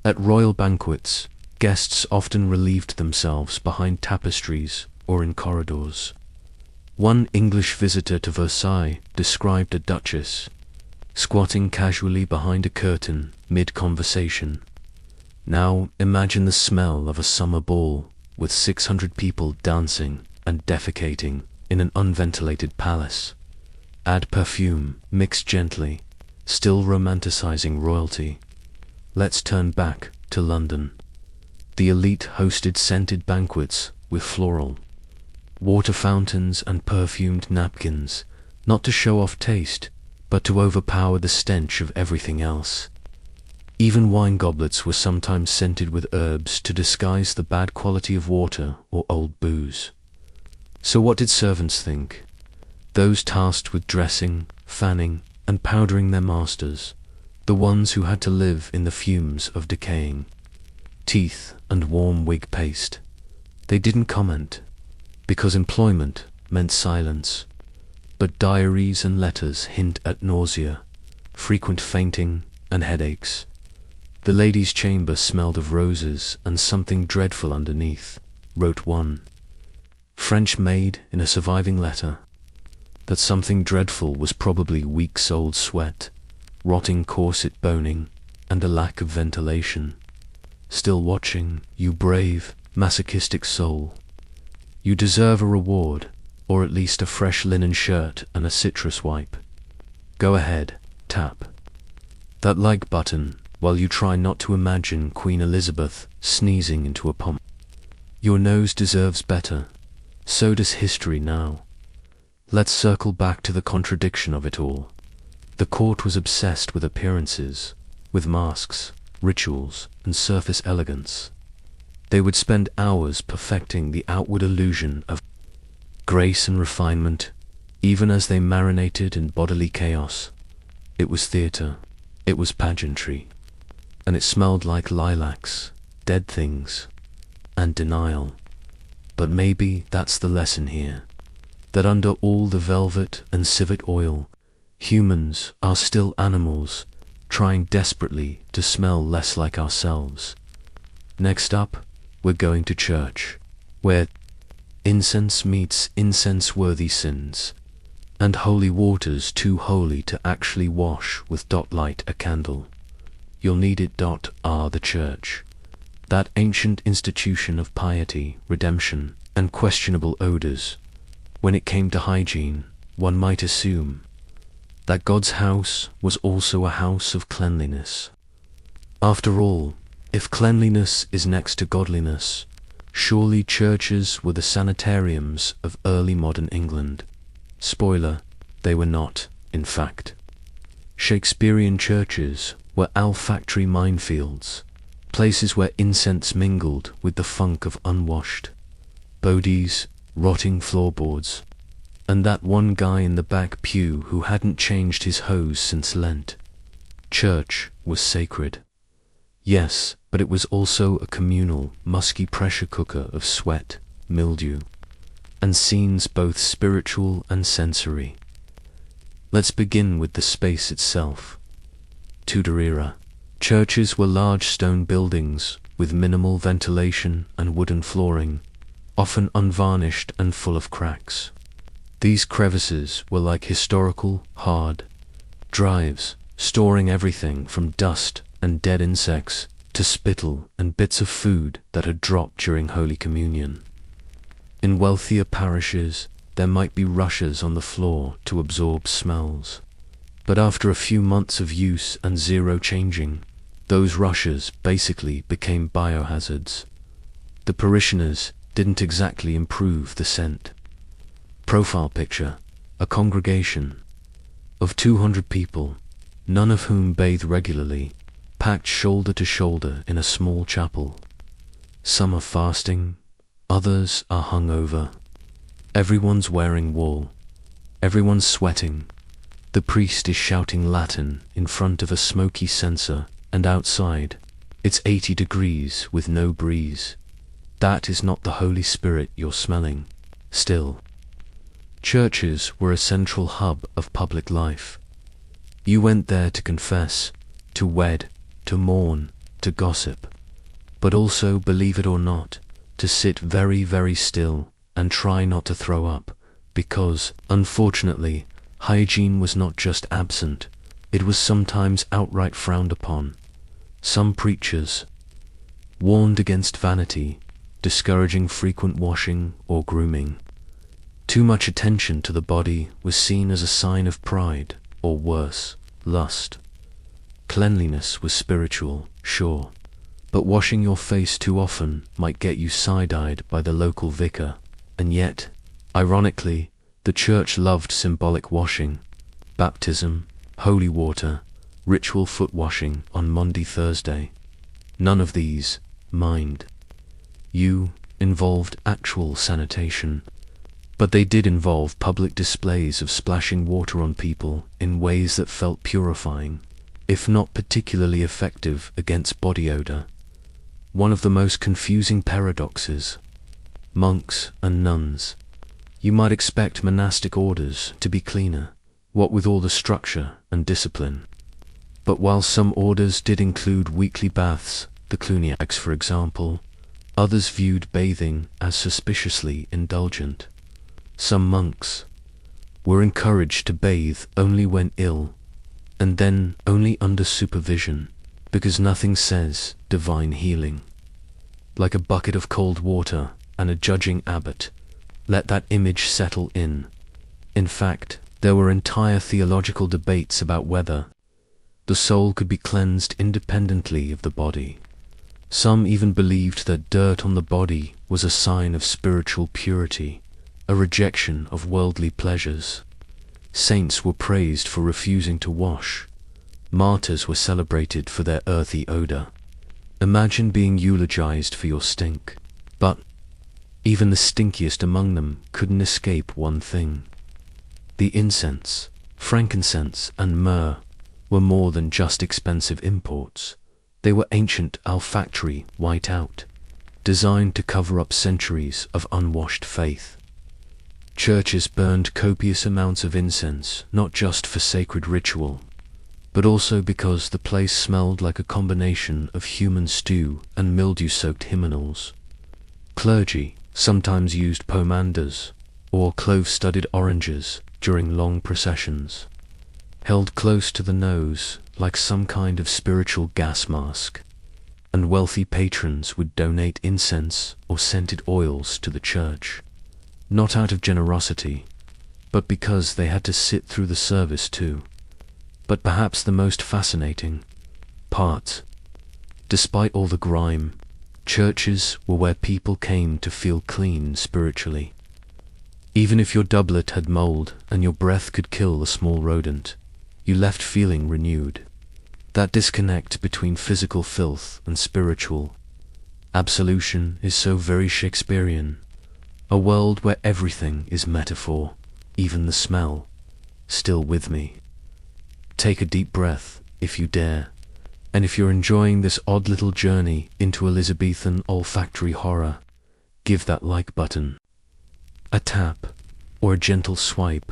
At royal banquets, guests often relieved themselves behind tapestries or in corridors. One English visitor to Versailles described a duchess squatting casually behind a curtain mid-conversation. Now imagine the smell of a summer ball with 600 people dancing and defecating in an unventilated palace. Add perfume, mixed gently, still romanticizing royalty. Let's turn back to London. The elite hosted scented banquets with floral, water fountains and perfumed napkins, not to show off taste, but to overpower the stench of everything else. Even wine goblets were sometimes scented with herbs to disguise the bad quality of water or old booze. So what did servants think? Those tasked with dressing, fanning, and powdering their masters, the ones who had to live in the fumes of decaying teeth and warm wig paste. They didn't comment, because employment meant silence, but diaries and letters hint at nausea, frequent fainting, and headaches. The lady's chamber smelled of roses and something dreadful underneath, wrote one French maid in a surviving letter. That something dreadful was probably weeks-old sweat, rotting corset boning, and a lack of ventilation. Still watching, you brave, masochistic soul. You deserve a reward, or at least a fresh linen shirt and a citrus wipe. Go ahead, tap that like button while you try not to imagine Queen Elizabeth sneezing into a pump. Your nose deserves better. So does history now. Let's circle back to the contradiction of it all. The court was obsessed with appearances, with masks, rituals, and surface elegance. They would spend hours perfecting the outward illusion of grace and refinement, even as they marinated in bodily chaos. It was theater, it was pageantry, and it smelled like lilacs, dead things, and denial. But maybe that's the lesson here, that under all the velvet and civet oil, humans are still animals, trying desperately to smell less like ourselves. Next up, we're going to church, where incense meets incense-worthy sins, and holy waters too holy to actually wash with light a candle. You'll need it. The church, that ancient institution of piety, redemption, and questionable odors. When it came to hygiene, one might assume that God's house was also a house of cleanliness. After all, if cleanliness is next to godliness, surely churches were the sanitariums of early modern England. Spoiler, they were not, in fact. Shakespearean churches were olfactory minefields, places where incense mingled with the funk of unwashed bodies, rotting floorboards, and that one guy in the back pew who hadn't changed his hose since Lent. Church was sacred. Yes, but it was also a communal, musky pressure cooker of sweat, mildew, and scenes both spiritual and sensory. Let's begin with the space itself. Tudor era. Churches were large stone buildings with minimal ventilation and wooden flooring, often unvarnished and full of cracks. These crevices were like historical, hard drives, storing everything from dust and dead insects to spittle and bits of food that had dropped during Holy Communion. In wealthier parishes, there might be rushes on the floor to absorb smells. But after a few months of use and zero changing, those rushes basically became biohazards. The parishioners didn't exactly improve the scent. Profile picture: a congregation of 200 people, none of whom bathe regularly, packed shoulder to shoulder in a small chapel. Some are fasting, others are hungover. Everyone's wearing wool. Everyone's sweating. The priest is shouting Latin in front of a smoky censer, and outside, it's 80 degrees with no breeze. That is not the Holy Spirit you're smelling. Still, Churches were a central hub of public life. You went there to confess, to wed, to mourn, to gossip, but also, believe it or not, to sit very, very still and try not to throw up, because, unfortunately, hygiene was not just absent, it was sometimes outright frowned upon. Some preachers warned against vanity, discouraging frequent washing or grooming. Too much attention to the body was seen as a sign of pride, or worse, lust. Cleanliness was spiritual, sure, but washing your face too often might get you side-eyed by the local vicar, and yet, ironically, the church loved symbolic washing, baptism, holy water, ritual foot washing on Maundy Thursday. None of these, mind you, involved actual sanitation, but they did involve public displays of splashing water on people in ways that felt purifying, if not particularly effective against body odor. One of the most confusing paradoxes. Monks and nuns. You might expect monastic orders to be cleaner, what with all the structure and discipline. But while some orders did include weekly baths, the Cluniacs for example, others viewed bathing as suspiciously indulgent. Some monks were encouraged to bathe only when ill, and then only under supervision, because nothing says divine healing like a bucket of cold water and a judging abbot. Let that image settle in. In fact, there were entire theological debates about whether the soul could be cleansed independently of the body. Some even believed that dirt on the body was a sign of spiritual purity, a rejection of worldly pleasures. Saints were praised for refusing to wash. Martyrs were celebrated for their earthy odor. Imagine being eulogized for your stink. But even the stinkiest among them couldn't escape one thing. The incense, frankincense, and myrrh were more than just expensive imports. They were ancient olfactory whiteout, designed to cover up centuries of unwashed faith. Churches burned copious amounts of incense, not just for sacred ritual, but also because the place smelled like a combination of human stew and mildew-soaked hymnals. Clergy sometimes used pomanders, or clove-studded oranges, during long processions, held close to the nose like some kind of spiritual gas mask, and wealthy patrons would donate incense or scented oils to the church, not out of generosity, but because they had to sit through the service too. But perhaps the most fascinating part, despite all the grime, churches were where people came to feel clean spiritually. Even if your doublet had mold and your breath could kill a small rodent, you left feeling renewed. That disconnect between physical filth and spiritual absolution is so very Shakespearean. A world where everything is metaphor, even the smell. Still with me? Take a deep breath, if you dare, and if you're enjoying this odd little journey into Elizabethan olfactory horror, give that like button a tap or a gentle swipe,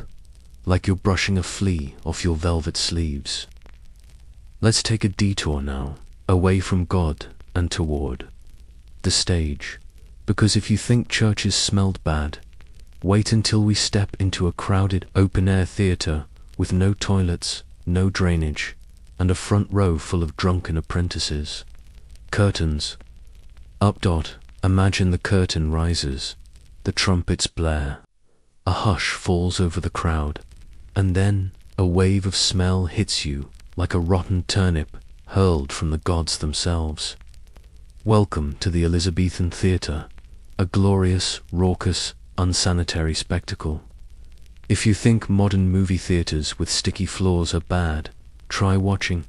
like you're brushing a flea off your velvet sleeves. Let's take a detour now, away from God and toward the stage, because if you think churches smelled bad, wait until we step into a crowded open-air theatre with no toilets, no drainage, and a front row full of drunken apprentices. Curtains. Up. Imagine the curtain rises, the trumpets blare, a hush falls over the crowd, and then a wave of smell hits you like a rotten turnip hurled from the gods themselves. Welcome to the Elizabethan theatre, a glorious, raucous, unsanitary spectacle. If you think modern movie theatres with sticky floors are bad, try watching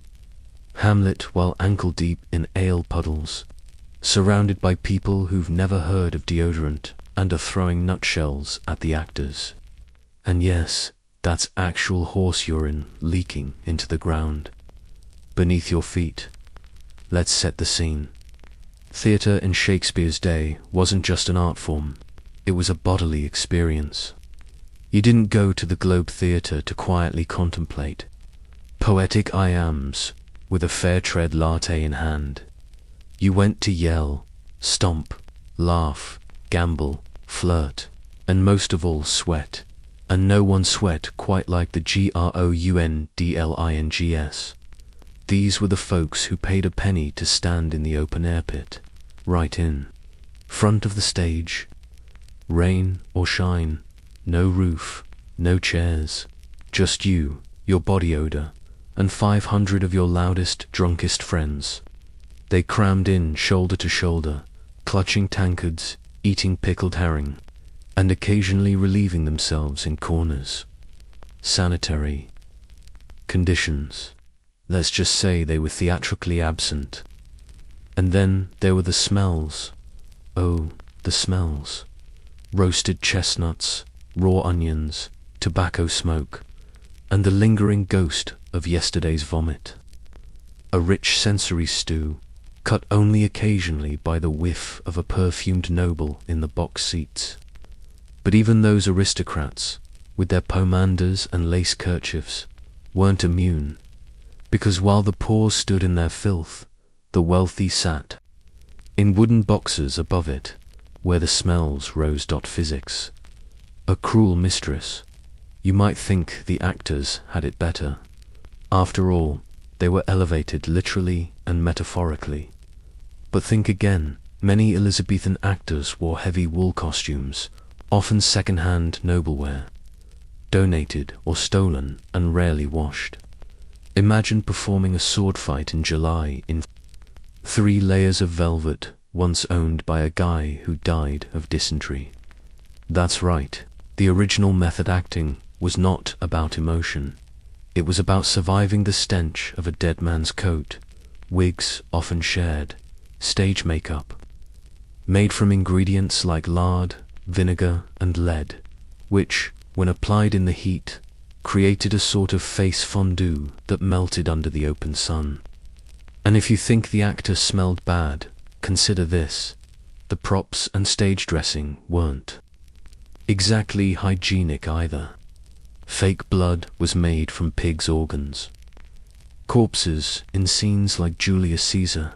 Hamlet while ankle-deep in ale puddles, surrounded by people who've never heard of deodorant and are throwing nutshells at the actors. And yes, that's actual horse urine leaking into the ground beneath your feet. Let's set the scene. Theatre in Shakespeare's day wasn't just an art form, it was a bodily experience. You didn't go to the Globe Theatre to quietly contemplate poetic I-ams with a fair tread latte in hand. You went to yell, stomp, laugh, gamble, flirt, and most of all sweat. And no one sweat quite like the GROUNDLINGS. These were the folks who paid a penny to stand in the open-air pit, right in front of the stage. Rain or shine, no roof, no chairs, just you, your body odor, and 500 of your loudest, drunkest friends. They crammed in shoulder to shoulder, clutching tankards, eating pickled herring, and occasionally relieving themselves in corners. Sanitary conditions. Let's just say they were theatrically absent. And then there were the smells. Oh, the smells. Roasted chestnuts, raw onions, tobacco smoke, and the lingering ghost of yesterday's vomit. A rich sensory stew, cut only occasionally by the whiff of a perfumed noble in the box seats. But even those aristocrats, with their pomanders and lace kerchiefs, weren't immune, because while the poor stood in their filth, the wealthy sat in wooden boxes above it, where the smells rose. Physics. A cruel mistress. You might think the actors had it better. After all, they were elevated literally and metaphorically. But think again, many Elizabethan actors wore heavy wool costumes, often second-hand nobleware, donated or stolen and rarely washed. Imagine performing a sword fight in July in 3 layers of velvet once owned by a guy who died of dysentery. That's right, the original method acting was not about emotion. It was about surviving the stench of a dead man's coat, wigs often shared, stage makeup, made from ingredients like lard, vinegar, and lead, which, when applied in the heat, created a sort of face fondue that melted under the open sun. And if you think the actor smelled bad, consider this: the props and stage dressing weren't exactly hygienic either. Fake blood was made from pigs' organs. Corpses in scenes like Julius Caesar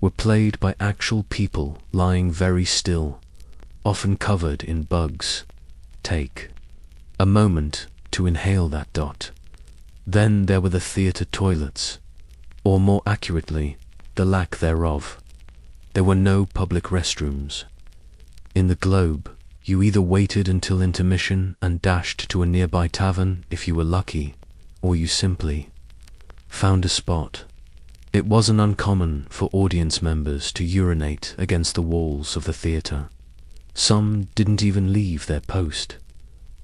were played by actual people lying very still, often covered in bugs. Take a moment to inhale that dot. Then there were the theatre toilets, or more accurately, the lack thereof. There were no public restrooms. In the Globe, you either waited until intermission and dashed to a nearby tavern if you were lucky, or you simply found a spot. It wasn't uncommon for audience members to urinate against the walls of the theatre. Some didn't even leave their post.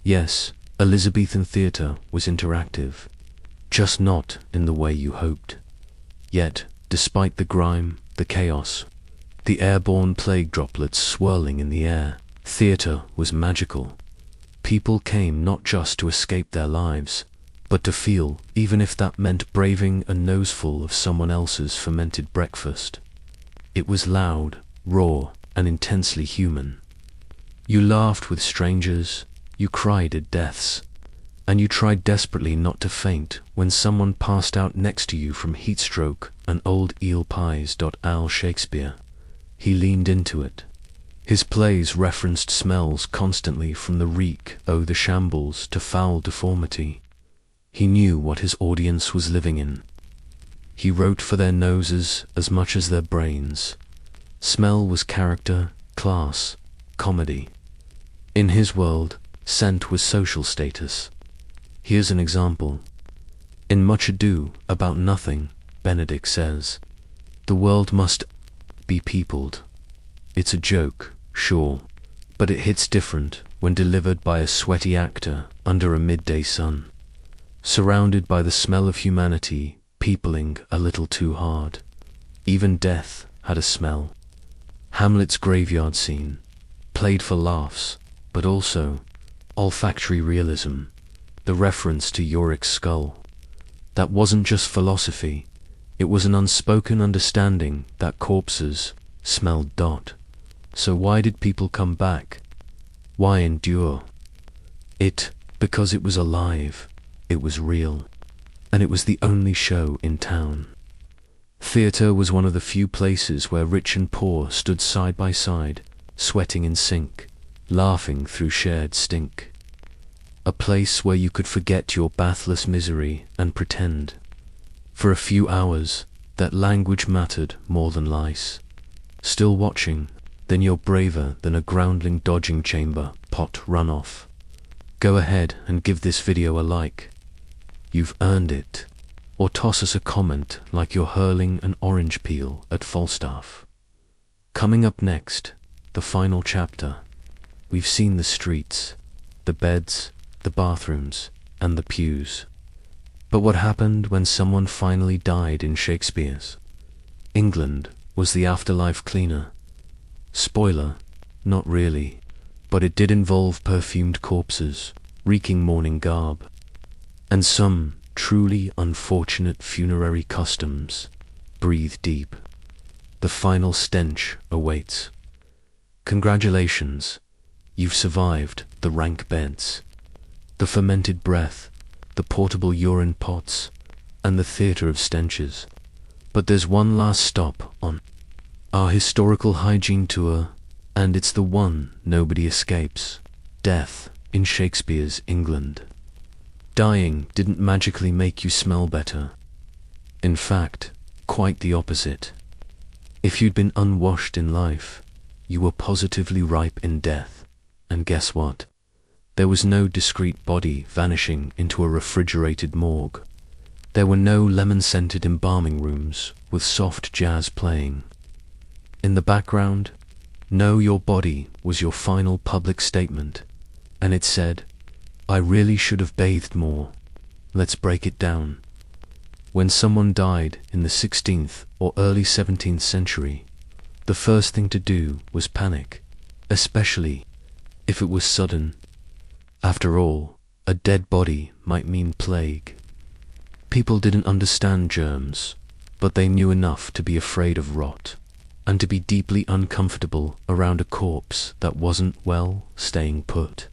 Yes, Elizabethan theatre was interactive, just not in the way you hoped. Yet, despite the grime, the chaos, the airborne plague droplets swirling in the air, theatre was magical. People came not just to escape their lives, but to feel, even if that meant braving a noseful of someone else's fermented breakfast. It was loud, raw, and intensely human. You laughed with strangers, you cried at deaths, and you tried desperately not to faint when someone passed out next to you from heatstroke and old eel pies. Al Shakespeare. He leaned into it. His plays referenced smells constantly, from the reek, oh the shambles, to foul deformity. He knew what his audience was living in. He wrote for their noses as much as their brains. Smell was character, class, comedy. In his world, scent was social status. Here's an example. In Much Ado About Nothing, Benedict says, "The world must be peopled." It's a joke, sure, but it hits different when delivered by a sweaty actor under a midday sun, surrounded by the smell of humanity peopling a little too hard. Even death had a smell. Hamlet's graveyard scene, played for laughs, but also olfactory realism, the reference to Yorick's skull. That wasn't just philosophy, it was an unspoken understanding that corpses smelled. So why did people come back? Why endure? It Because it was alive, it was real, and it was the only show in town. Theatre was one of the few places where rich and poor stood side by side, sweating in sync, laughing through shared stink. A place where you could forget your bathless misery and pretend, for a few hours, that language mattered more than lice. Still watching, then you're braver than a groundling dodging chamber pot runoff. Go ahead and give this video a like. You've earned it. Or toss us a comment like you're hurling an orange peel at Falstaff. Coming up next, the final chapter. We've seen the streets, the beds, the bathrooms, and the pews. But what happened when someone finally died in Shakespeare's? England was the afterlife cleaner. Spoiler, not really, but it did involve perfumed corpses, reeking mourning garb, and some truly unfortunate funerary customs. Breathe deep. The final stench awaits. Congratulations, you've survived the rank beds, the fermented breath, the portable urine pots, and the theatre of stenches. But there's one last stop on our historical hygiene tour, and it's the one nobody escapes: death in Shakespeare's England. Dying didn't magically make you smell better. In fact, quite the opposite. If you'd been unwashed in life, you were positively ripe in death. And guess what? There was no discreet body vanishing into a refrigerated morgue. There were no lemon-scented embalming rooms with soft jazz playing. In the background, no, your body was your final public statement, and it said, "I really should have bathed more." Let's break it down. When someone died in the 16th or early 17th century, the first thing to do was panic, especially if it was sudden. After all, a dead body might mean plague. People didn't understand germs, but they knew enough to be afraid of rot, and to be deeply uncomfortable around a corpse that wasn't, well, staying put.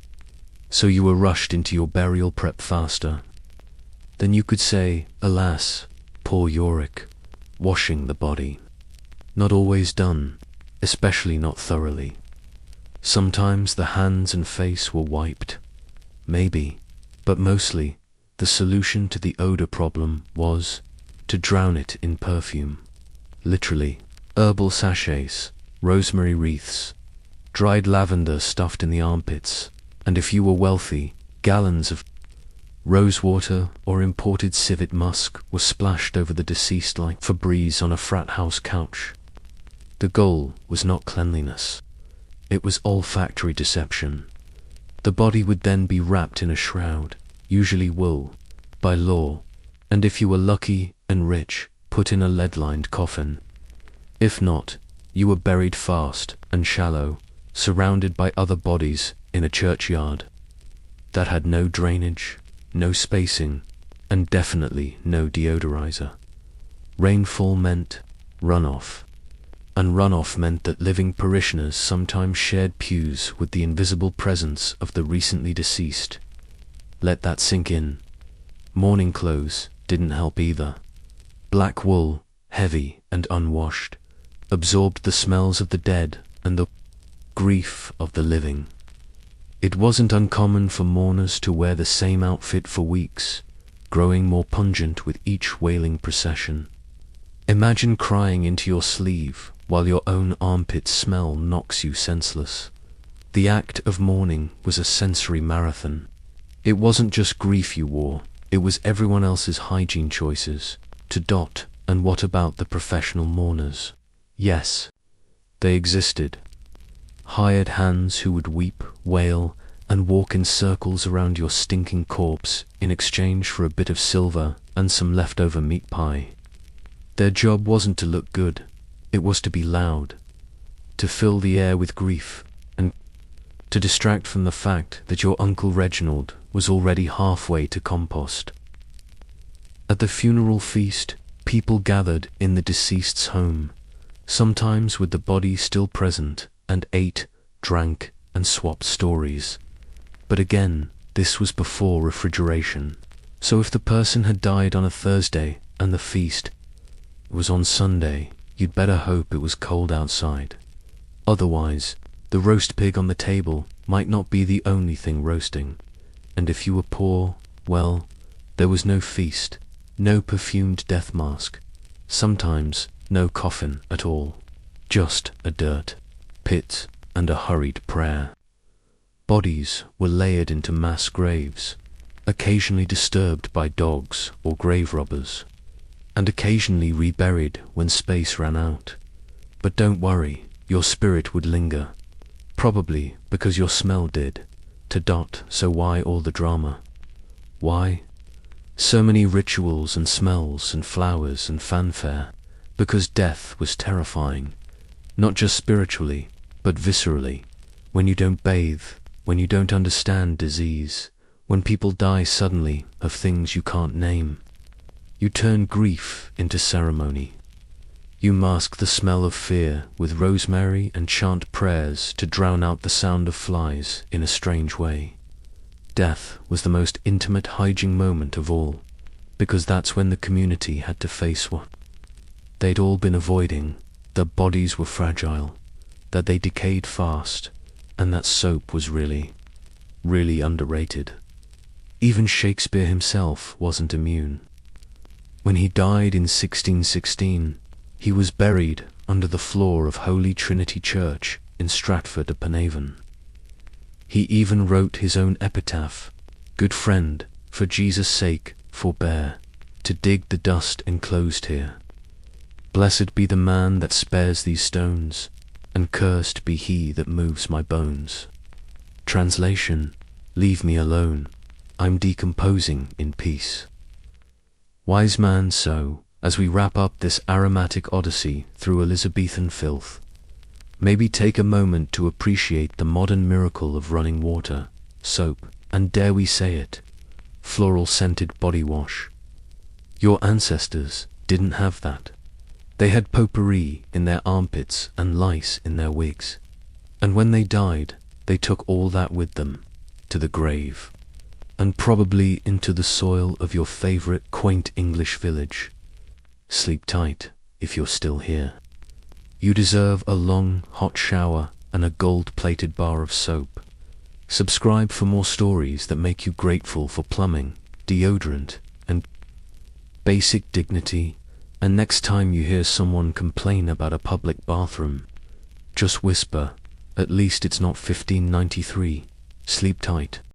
So you were rushed into your burial prep faster. Then you could say, alas, poor Yorick, washing the body. Not always done, especially not thoroughly. Sometimes the hands and face were wiped. Maybe, but mostly, the solution to the odor problem was to drown it in perfume. Literally, herbal sachets, rosemary wreaths, dried lavender stuffed in the armpits, and if you were wealthy, gallons of rosewater or imported civet musk were splashed over the deceased like Febreze on a frat house couch. The goal was not cleanliness. It was olfactory deception. The body would then be wrapped in a shroud, usually wool, by law, and if you were lucky and rich, put in a lead-lined coffin. If not, you were buried fast and shallow, surrounded by other bodies in a churchyard that had no drainage, no spacing, and definitely no deodorizer. Rainfall meant runoff, and runoff meant that living parishioners sometimes shared pews with the invisible presence of the recently deceased. Let that sink in. Mourning clothes didn't help either. Black wool, heavy and unwashed, absorbed the smells of the dead and the grief of the living. It wasn't uncommon for mourners to wear the same outfit for weeks, growing more pungent with each wailing procession. Imagine crying into your sleeve while your own armpit smell knocks you senseless. The act of mourning was a sensory marathon. It wasn't just grief you wore, it was everyone else's hygiene choices. To dot, and what about the professional mourners? Yes, they existed. Hired hands who would weep, wail, and walk in circles around your stinking corpse in exchange for a bit of silver and some leftover meat pie. Their job wasn't to look good, it was to be loud, to fill the air with grief, and to distract from the fact that your Uncle Reginald was already halfway to compost. At the funeral feast, people gathered in the deceased's home, sometimes with the body still present, and ate, drank, and swapped stories. But again, This was before refrigeration, so if the person had died on a Thursday and the feast was on Sunday, you'd better hope it was cold outside. Otherwise, the roast pig on the table might not be the only thing roasting, and if you were poor, well, there was no feast, no perfumed death mask, sometimes no coffin at all, just a dirt pit and a hurried prayer. Bodies were layered into mass graves, occasionally disturbed by dogs or grave robbers, and occasionally reburied when space ran out. But don't worry, your spirit would linger, probably because your smell did, so why all the drama? Why? So many rituals and smells and flowers and fanfare, because death was terrifying, not just spiritually, but viscerally. When you don't bathe, when you don't understand disease, when people die suddenly of things you can't name, you turn grief into ceremony. You mask the smell of fear with rosemary and chant prayers to drown out the sound of flies in a strange way. Death was the most intimate hygiene moment of all, because that's when the community had to face what they'd all been avoiding, that bodies were fragile, that they decayed fast, and that soap was really underrated. Even Shakespeare himself wasn't immune. When he died in 1616, he was buried under the floor of Holy Trinity Church in Stratford-upon-Avon. He even wrote his own epitaph, "Good friend, for Jesus' sake, forbear to dig the dust enclosed here. Blessed be the man that spares these stones, and cursed be he that moves my bones." Translation: leave me alone, I'm decomposing in peace. Wise man, so, as we wrap up this aromatic odyssey through Elizabethan filth, maybe take a moment to appreciate the modern miracle of running water, soap, and dare we say it, floral-scented body wash. Your ancestors didn't have that. They had potpourri in their armpits and lice in their wigs. And when they died, they took all that with them, to the grave, and probably into the soil of your favorite quaint English village. Sleep tight, if you're still here. You deserve a long, hot shower and a gold-plated bar of soap. Subscribe for more stories that make you grateful for plumbing, deodorant, and basic dignity. And next time you hear someone complain about a public bathroom, just whisper, "At least it's not 1593. Sleep tight."